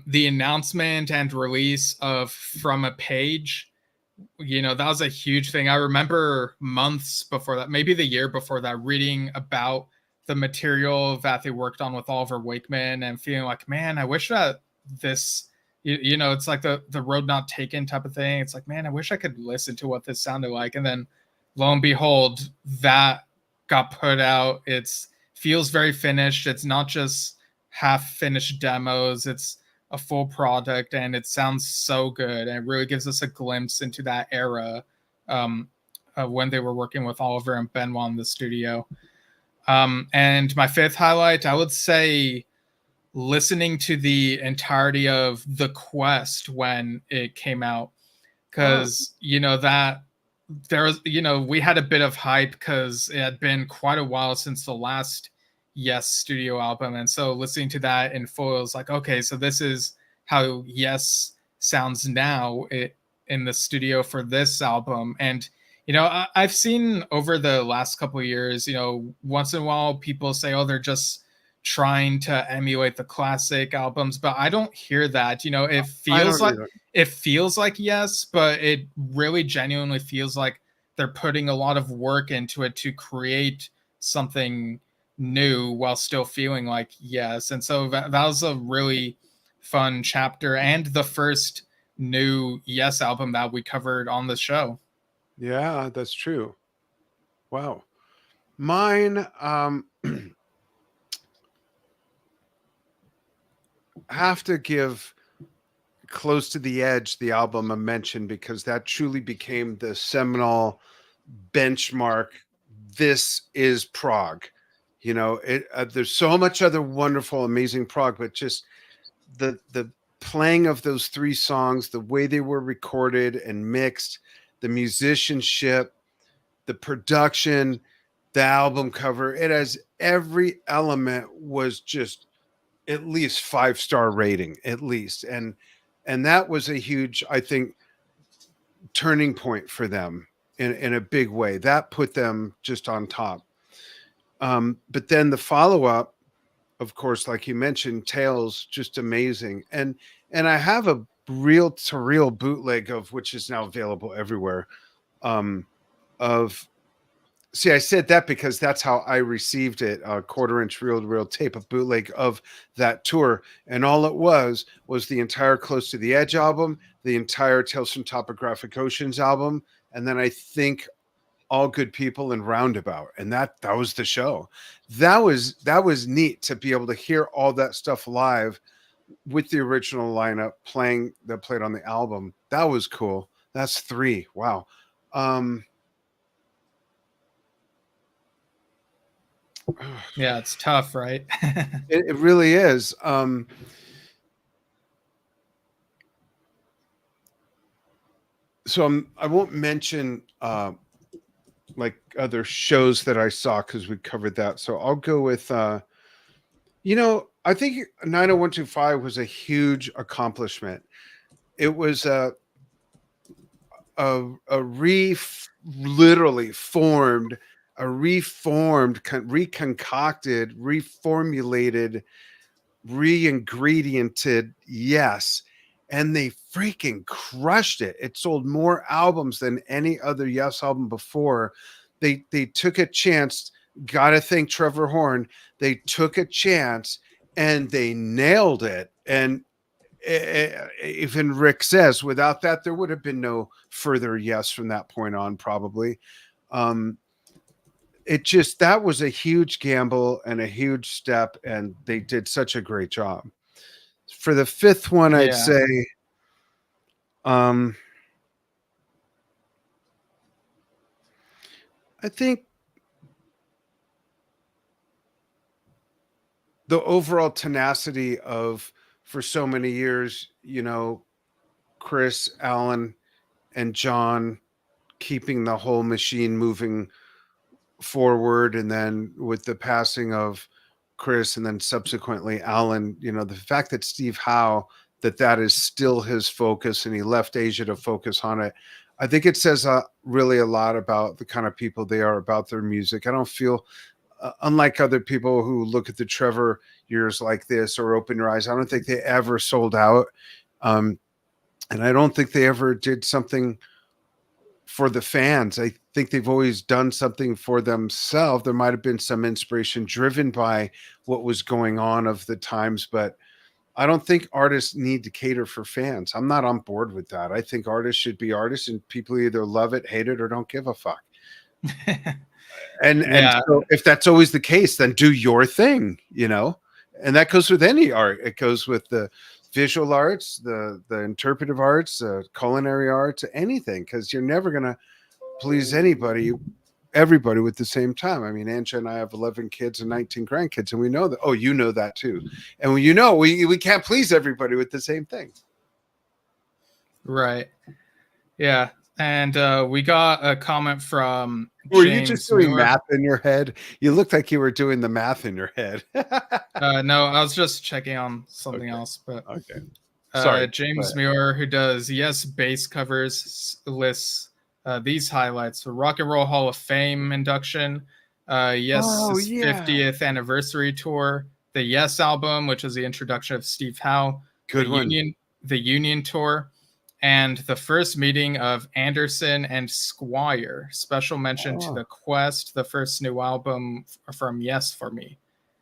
The announcement and release of From a Page. That was a huge thing. I remember months before that, maybe the year before that, reading about the material that they worked on with Oliver Wakeman and feeling like, man, I wish that this, it's like the road not taken type of thing. It's like, man, I wish I could listen to what this sounded like. And then lo and behold, that got put out. It's feels very finished. It's not just half finished demos. It's a full product, and it sounds so good, and it really gives us a glimpse into that era when they were working with Oliver and Benoit in the studio. And my 5th highlight, I would say, listening to the entirety of The Quest when it came out, because that there was, we had a bit of hype because it had been quite a while since the last Yes studio album, and so listening to that in full, it was like, okay, so this is how Yes sounds now in the studio for this album. And I've seen over the last couple of years, once in a while people say, oh, they're just trying to emulate the classic albums, but I don't hear that. It feels like Yes, but it really genuinely feels like they're putting a lot of work into it to create something new while still feeling like Yes. And so that was a really fun chapter, and the first new Yes album that we covered on the show. Yeah, that's true. Wow. Mine, have to give Close to the Edge, the album I mentioned, because that truly became the seminal benchmark. This is prog. There's so much other wonderful, amazing prog, but just the playing of those 3 songs, the way they were recorded and mixed, the musicianship, the production, the album cover, it has every element was just at least 5-star rating, at least. And that was a huge, I think, turning point for them in a big way. That put them just on top. But then the follow up, of course, like you mentioned, Tales, just amazing. And I have a reel to reel bootleg of which is now available everywhere. Of See, I said that because that's how I received it, a quarter-inch reel-to-reel tape, a bootleg of that tour. And all it was the entire Close to the Edge album, the entire Tales from Topographic Oceans album, and then I think All Good People and Roundabout. And that was the show. That was neat to be able to hear all that stuff live with the original lineup that played on the album. That was cool. That's 3. Wow. Yeah, it's tough, right? It really is. So I won't mention like other shows that I saw because we covered that. So I'll go with I think 90125 was a huge accomplishment. It was literally formed, reconcocted, reformulated, re-ingrediented Yes, and they freaking crushed it. It sold more albums than any other Yes album before. They took a chance. Gotta thank Trevor Horn. They took a chance and they nailed it. And even Rick says, without that, there would have been no further Yes from that point on, probably. That was a huge gamble and a huge step, and they did such a great job. For the 5th one, I'd Yeah. say, I think the overall tenacity of, for so many years, Chris, Alan, and John keeping the whole machine moving forward, and then with the passing of Chris and then subsequently Alan, the fact that Steve Howe, that is still his focus and he left Asia to focus on it. I think it says really a lot about the kind of people they are, about their music. I don't feel unlike other people who look at the Trevor years like this or Open Your Eyes, I don't think they ever sold out. And I don't think they ever did something for the fans. I think they've always done something for themselves. There might have been some inspiration driven by what was going on of the times, but I don't think artists need to cater for fans. I'm not on board with that. I think artists should be artists and people either love it, hate it, or don't give a fuck. And so if that's always the case, then do your thing, and that goes with any art. It goes with the visual arts, the interpretive arts, culinary arts, anything, because you're never going to please everybody with the same time. I mean, Anja and I have 11 kids and 19 grandkids, and we know that. Oh, you know that too. And we can't please everybody with the same thing. Right. Yeah. And we got a comment from Were James you just doing Muir. math in your head? You looked like you were doing the math in your head. No, I was just checking on something else. But okay. Sorry. James Muir, who does Yes bass covers, lists these highlights: the Rock and Roll Hall of Fame induction, Yes's 50th anniversary tour, the Yes album, which is the introduction of Steve Howe, Good one. The Union tour, and the first meeting of Anderson and Squire. Special mention to The Quest, the first new album from Yes for me.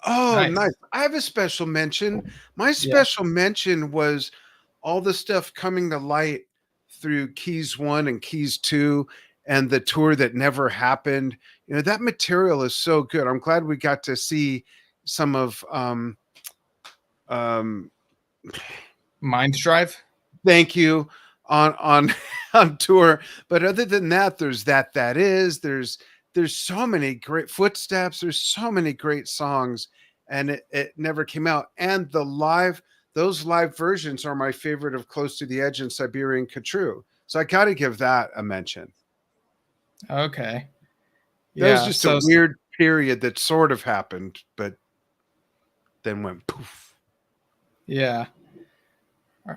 Oh, nice. I have a special mention. My special mention was all the stuff coming to light through Keys 1 and Keys 2 and the tour that never happened. That material is so good. I'm glad we got to see some of Mind Drive. Thank you. On tour. But other than that, there's there's so many great Footsteps, there's so many great songs, and it never came out. And those live versions are my favorite of Close to the Edge and Siberian Katru. So I got to give that a mention. Okay. That was just a weird period that sort of happened, but then went poof. Yeah.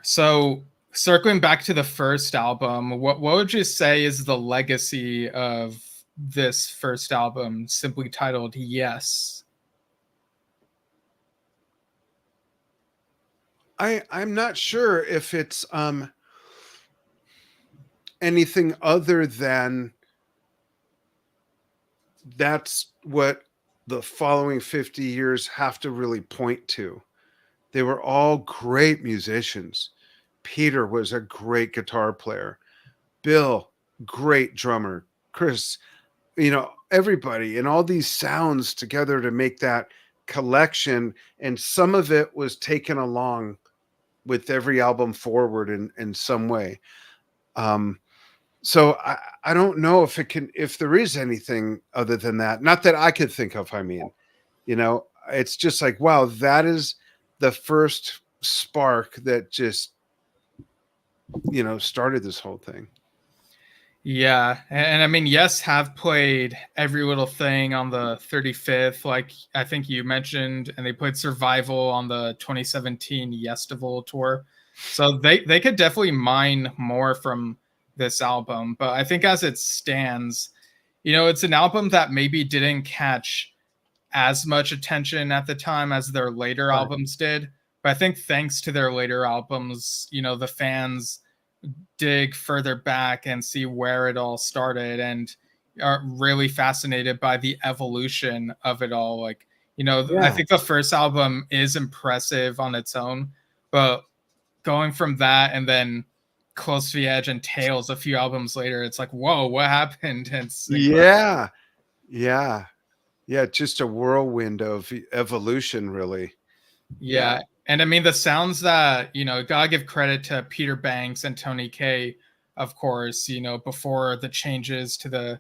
So circling back to the first album, what would you say is the legacy of this first album, simply titled Yes? I'm not sure if it's anything other than that's what the following 50 years have to really point to. They were all great musicians. Peter was a great guitar player. Bill, great drummer. Chris, everybody and all these sounds together to make that collection. And some of it was taken along with every album forward in some way. So I don't know if there is anything other than that. Not that I could think of. I mean, it's just like, wow, that is the first spark that just, started this whole thing. Yeah, and I mean, Yes have played every little thing on the 35th, like I think you mentioned, and they played Survival on the 2017 Yestival tour. So they could definitely mine more from this album, but I think as it stands, it's an album that maybe didn't catch as much attention at the time as their later albums did. But I think thanks to their later albums, the fans dig further back and see where it all started and are really fascinated by the evolution of it all. Like, I think the first album is impressive on its own, but going from that and then Close to the Edge and Tales a few albums later, it's like, whoa, what happened? It's incredible. Yeah. Just a whirlwind of evolution, really. Yeah. And I mean, the sounds that, gotta give credit to Peter Banks and Tony Kaye, of course, before the changes to the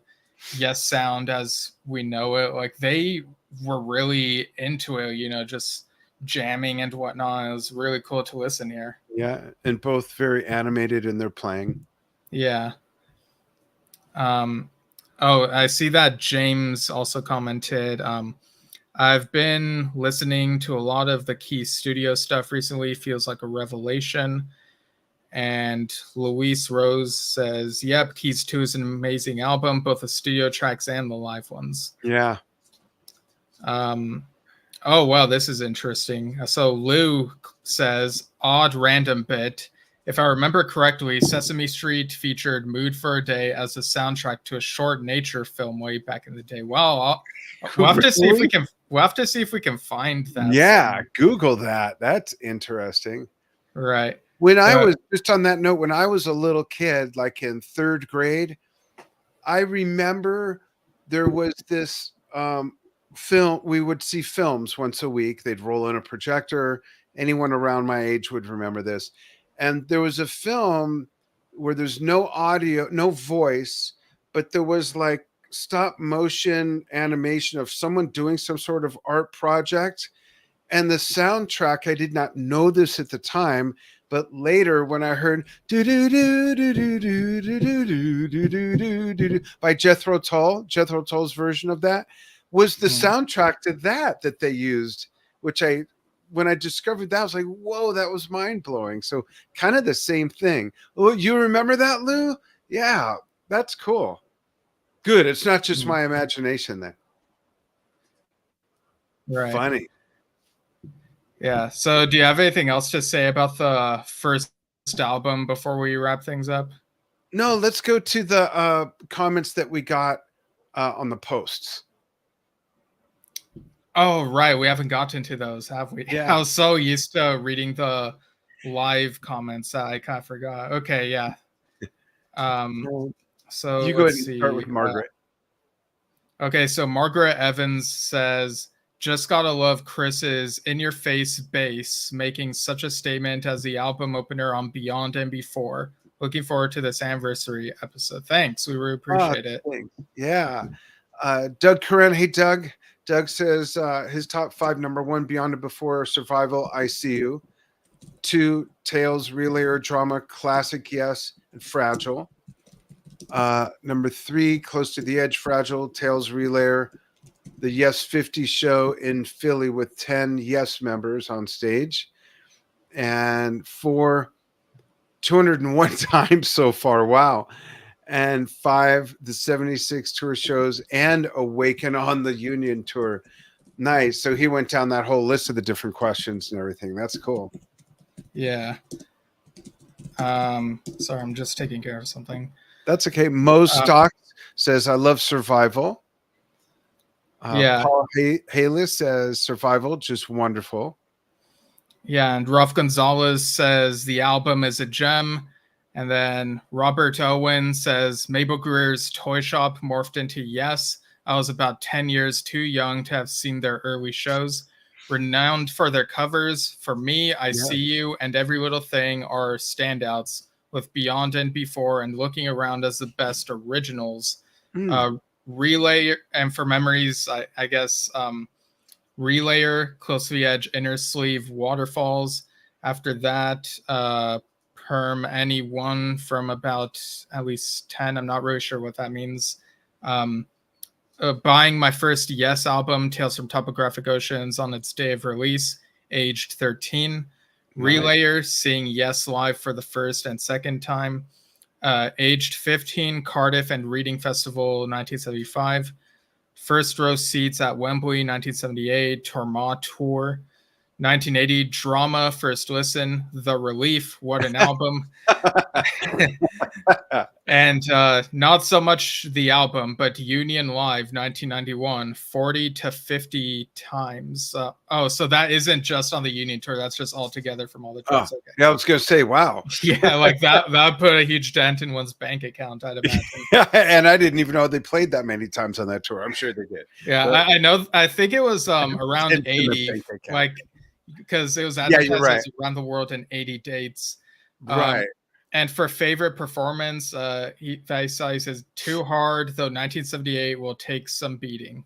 Yes sound as we know it, like they were really into it, just jamming and whatnot. It was really cool to listen here. Yeah. And both very animated in their playing. Yeah. Oh, I see that James also commented, I've been listening to a lot of the Key Studio stuff recently. Feels like a revelation. And Luis Rose says, yep, Keys 2 is an amazing album, both the studio tracks and the live ones. Yeah. Oh, wow, this is interesting. So Lou says, odd random bit. If I remember correctly, Sesame Street featured Mood for a Day as the soundtrack to a short nature film way back in the day. Well, we'll have to see if we can. We'll have to see if we can find that. Yeah, Google that. That's interesting. Right. When I was just on that note, when I was a little kid, like in third grade, I remember there was this film. We would see films once a week. They'd roll in a projector. Anyone around my age would remember this. And there was a film where there's no audio, no voice, but there was like stop motion animation of someone doing some sort of art project. And the soundtrack, I did not know this at the time, but later when I heard do do do do do do do do do do do by Jethro Tull's version of that was the soundtrack to that they used, which when I discovered that, I was like, whoa, that was mind blowing. So kind of the same thing. Oh, you remember that, Lou? Yeah, that's cool. Good. It's not just my imagination then. Right. Funny. Yeah. So do you have anything else to say about the first album before we wrap things up? No, let's go to the comments that we got on the posts. Oh, right. We haven't gotten to those, have we? Yeah. I was so used to reading the live comments that I kind of forgot. Okay, yeah. So you go ahead and start with Margaret. Okay, so Margaret Evans says, just gotta love Chris's in-your-face bass making such a statement as the album opener on Beyond and Before. Looking forward to this anniversary episode. Thanks. We really appreciate it. Thanks. Yeah. Doug Curran. Hey, Doug. Doug says his top 5, number 1, Beyond and Before, Survival, ICU. 2, Tales, Relayer, Drama, Classic, Yes, and Fragile. Number 3, Close to the Edge, Fragile, Tales, Relayer. The Yes 50 show in Philly with 10 Yes members on stage. And 4, 201 times so far. Wow. And 5, the 76 tour shows and Awaken on the Union tour. Nice. So he went down that whole list of the different questions and everything. That's cool. Yeah. Sorry, I'm just taking care of something. That's okay. Mo Stocks says, I love Survival. Yeah. Paul Halis says, Survival, just wonderful. Yeah, and Ralph Gonzalez says the album is a gem. And then Robert Owen says Mabel Greer's Toy Shop morphed into Yes. I was about 10 years too young to have seen their early shows. Renowned for their covers, for me, I See You and Every Little Thing are standouts, with Beyond and Before and Looking Around as the best originals. Relay, and for memories, I guess, Relayer, Close to the Edge, Inner Sleeve, Waterfalls. After that, Perm, Anyone from about at least 10. I'm not really sure what that means. Buying my first Yes album, Tales from Topographic Oceans, on its day of release, aged 13. Relayer, seeing Yes live for the first and second time. Aged 15, Cardiff and Reading Festival, 1975. First row seats at Wembley, 1978. Torma Tour. 1980, Drama, First Listen. The Relief, what an album. And not so much the album, but Union Live, 1991, 40 to 50 times. So that isn't just on the Union tour. That's just all together from all the tours. Okay. Yeah, I was going to say, wow. Yeah, like that put a huge dent in one's bank account, I'd imagine. Yeah, and I didn't even know they played that many times on that tour. I'm sure they did. Yeah, but, I know. I think it was around 80, like, because it was advertised as around the world in 80 dates. Right. And for favorite performance, he says, Too Hard, though 1978 will take some beating.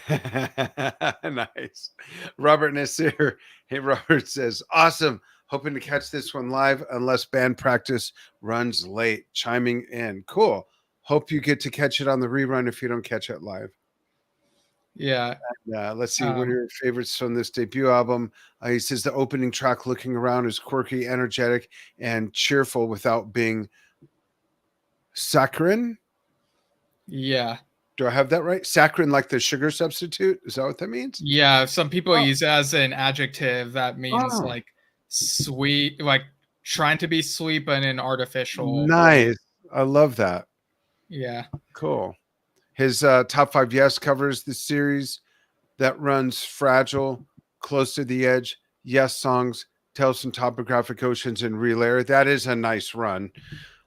Nice. Robert Nasir. Hey, Robert says, awesome. Hoping to catch this one live unless band practice runs late. Chiming in. Cool. Hope you get to catch it on the rerun if you don't catch it live. Yeah. Let's see. What are your favorites from this debut album? He says the opening track, Looking Around, is quirky, energetic, and cheerful without being saccharine. Yeah. Do I have that right? Saccharine, like the sugar substitute? Is that what that means? Yeah. Some people use it as an adjective that means like sweet, like trying to be sweet, but in an artificial. Nice. I love that. Yeah. Cool. His top 5 Yes covers the series that runs Fragile, Close to the Edge, Yes songs, Tales from Topographic Oceans, and Relayer. That is a nice run.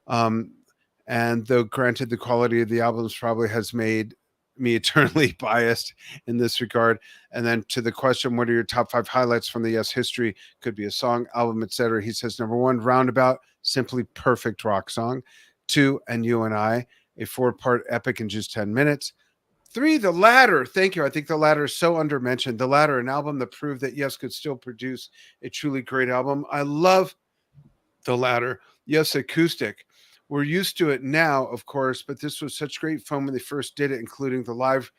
And though granted the quality of the albums probably has made me eternally biased in this regard. And then to the question, what are your top 5 highlights from the Yes history? Could be a song, album, etc. He says, number 1, Roundabout, simply perfect rock song. 2, And You and I, a 4-part epic in just 10 minutes. 3, The Ladder. Thank you. I think The Ladder is so undermentioned. The Ladder, an album that proved that Yes could still produce a truly great album. I love The Ladder. Yes, acoustic. We're used to it now, of course, but this was such great fun when they first did it, including the live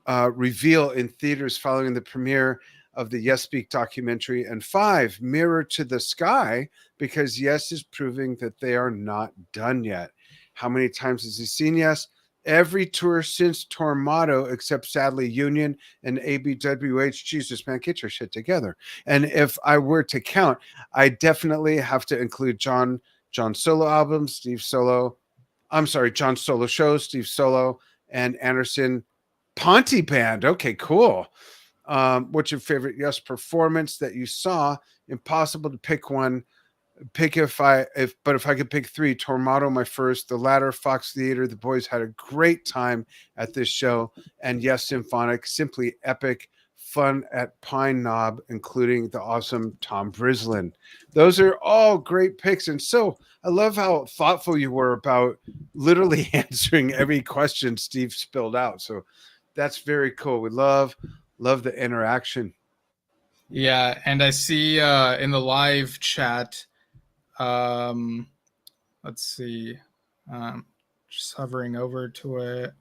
reveal in theaters following the premiere of the Yes Speak documentary. And 5, Mirror to the Sky, because Yes is proving that they are not done yet. How many times has he seen Yes? Every tour since Tormato, except sadly Union and ABWH. Jesus, man, get your shit together. And if I were to count, I definitely have to include John Solo albums, John Solo shows, Steve Solo, and Anderson Ponte Band. Okay, cool. What's your favorite Yes performance that you saw? Impossible to pick one. If I could pick 3, Tormato my first, The Ladder, Fox Theater. The boys had a great time at this show, and Yes Symphonic, simply epic fun at Pine Knob, including the awesome Tom Brislin. Those are all great picks, and so I love how thoughtful you were about literally answering every question Steve spilled out. So that's very cool. We love the interaction. Yeah, and I see in the live chat. Let's see. Just hovering over to it.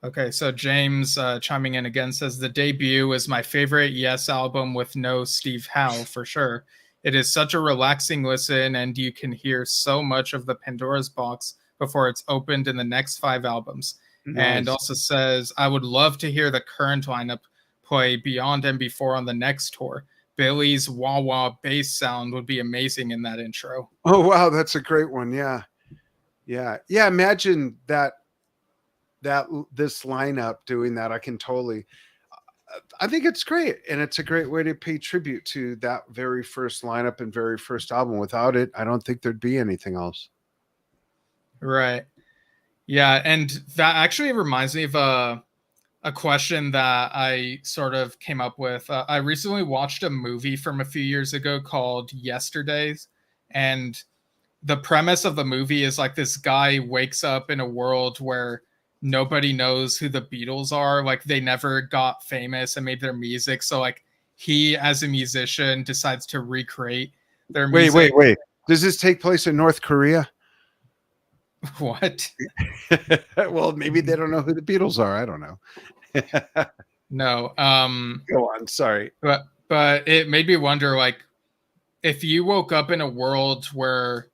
Okay, so James chiming in again says the debut is my favorite Yes album with no Steve Howe for sure. It is such a relaxing listen, and you can hear so much of the Pandora's box before it's opened in the next 5 albums. And Nice. also says, I would love to hear the current lineup play Beyond and Before on the next tour. Billy's wah wah bass sound would be amazing in that intro. Oh wow, that's a great one. Yeah. Yeah. Imagine that this lineup doing that. I can totally I think it's great. And it's a great way to pay tribute to that very first lineup and very first album. Without it, I don't think there'd be anything else. Right. Yeah, and that actually reminds me of a question that I sort of came up with. I recently watched a movie from a few years ago called Yesterdays, and the premise of the movie is like this guy wakes up in a world where nobody knows who the Beatles are. Like they never got famous and made their music. So like he as a musician decides to recreate their music. Wait. Does this take place in North Korea? What? Well, maybe they don't know who the Beatles are. I don't know. No. Go on. Sorry. But it made me wonder, like, if you woke up in a world where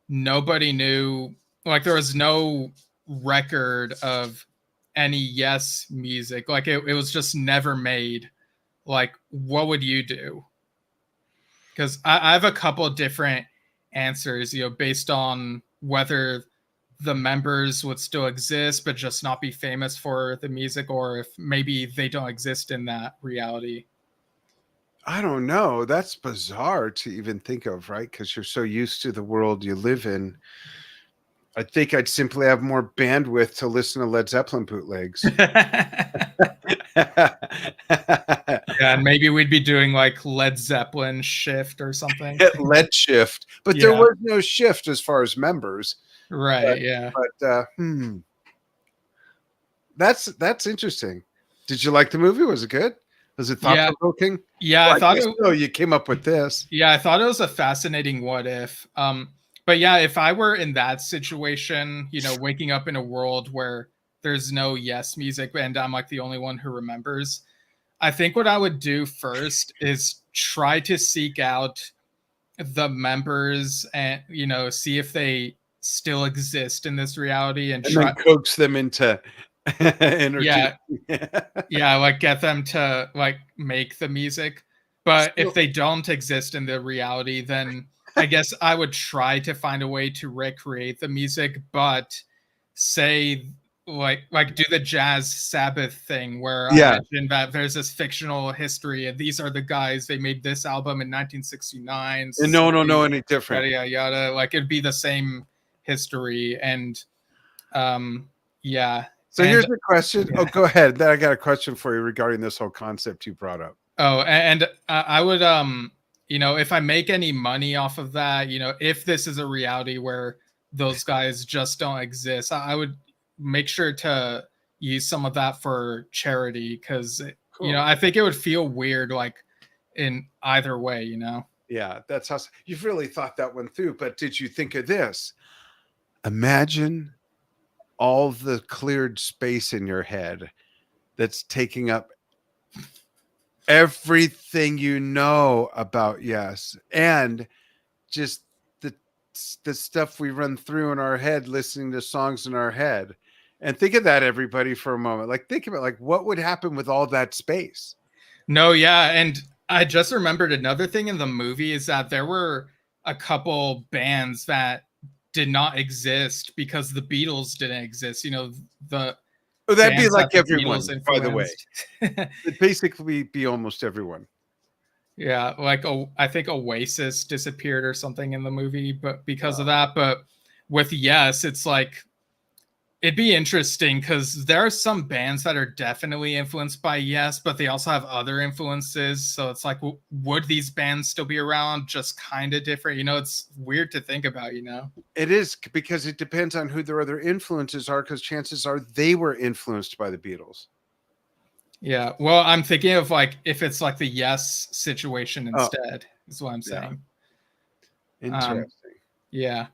nobody knew, like there was no record of any Yes music, like it was just never made, like what would you do? Because I have a couple of different answers, based on whether the members would still exist but just not be famous for the music, or if maybe they don't exist in that reality. I don't know. That's bizarre to even think of, right? Because you're so used to the world you live in. I think I'd simply have more bandwidth to listen to Led Zeppelin bootlegs. Yeah, and maybe we'd be doing like Led Zeppelin Shift or something. Led Shift, but there was no shift as far as members. Right. Yeah. But that's interesting. Did you like the movie? Was it good? Was it thought provoking? Yeah, well, I thought you came up with this. Yeah, I thought it was a fascinating what if. But yeah, if I were in that situation, waking up in a world where there's no Yes music and I'm like the only one who remembers, I think what I would do first is try to seek out the members and see if they still exist in this reality and try then coax them into energy. Yeah, like get them to like make the music. But if they don't exist in the reality, then I guess I would try to find a way to recreate the music, but say like do the Jazz Sabbath thing where I mentioned that there's this fictional history and these are the guys, they made this album in 1969. And no one will know any different. Yada yada. Like it'd be the same history. And yeah. So here's the question. Yeah. Oh, go ahead. Then I got a question for you regarding this whole concept you brought up. Oh, and I would if I make any money off of that, if this is a reality where those guys just don't exist, I would make sure to use some of that for charity, because cool. I think it would feel weird like in either way. Yeah, that's awesome. You've really thought that one through. But did you think of this? Imagine all the cleared space in your head that's taking up everything you know about Yes, and just the stuff we run through in our head, listening to songs in our head. And think of that, everybody, for a moment. Like, think about like what would happen with all that space. No, yeah, and I just remembered another thing in the movie is that there were a couple bands that did not exist because the Beatles didn't exist. That'd be like everyone, by the way. It'd basically be almost everyone. Yeah, like I think Oasis disappeared or something in the movie, but because of that. But with Yes, it's like it'd be interesting because there are some bands that are definitely influenced by Yes, but they also have other influences. So it's like, would these bands still be around? Just kind of different. It's weird to think about. It is, because it depends on who their other influences are, because chances are they were influenced by the Beatles. Yeah, well, I'm thinking of like if it's like the Yes situation instead, is what I'm saying. Interesting. Yeah.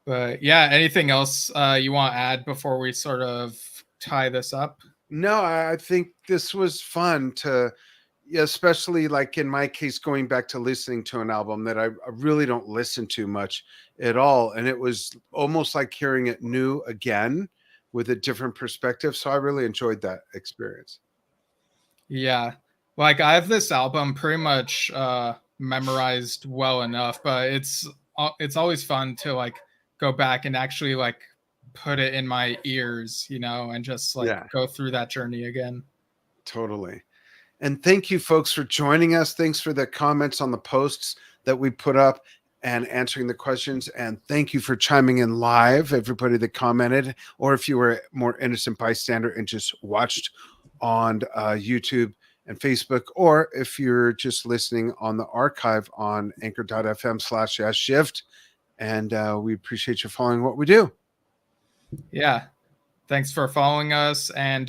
But yeah, anything else you want to add before we sort of tie this up? No, I think this was fun to Yeah, especially like in my case, going back to listening to an album that I really don't listen to much at all. And it was almost like hearing it new again with a different perspective. So I really enjoyed that experience. Yeah. Like I have this album pretty much memorized well enough, but it's always fun to like go back and actually like put it in my ears, you know, and just like Yeah, go through that journey again. totally. And thank you, folks, for joining us. Thanks for the comments on the posts that we put up and answering the questions. And thank you for chiming in live, everybody that commented, or if you were a more innocent bystander and just watched on YouTube and Facebook, or if you're just listening on the archive on anchor.fm/Yesshift. And we appreciate you following what we do. Yeah. Thanks for following us. And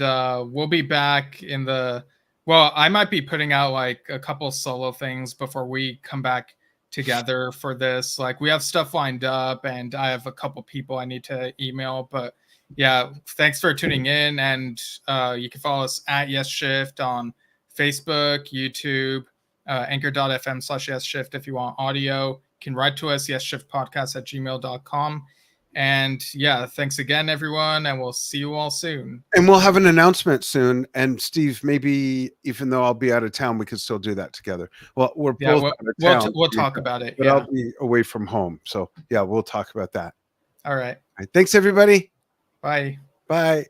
we'll be back in the, well, I might be putting out like a couple solo things before we come back together for this. Like we have stuff lined up and I have a couple people I need to email. But yeah, thanks for tuning in. And you can follow us at Yesshift on Facebook, YouTube, anchor.fm/Yesshift if you want audio. You can write to us, yesshiftpodcast@gmail.com. And yeah, thanks again, everyone, and we'll see you all soon. And we'll have an announcement soon. And Steve, maybe even though I'll be out of town, we could still do that together. Well, we're Yeah, both out of town, we'll talk about it. but Yeah. I'll be away from home. So yeah, we'll talk about that. All right. All right. Thanks, everybody. Bye. Bye.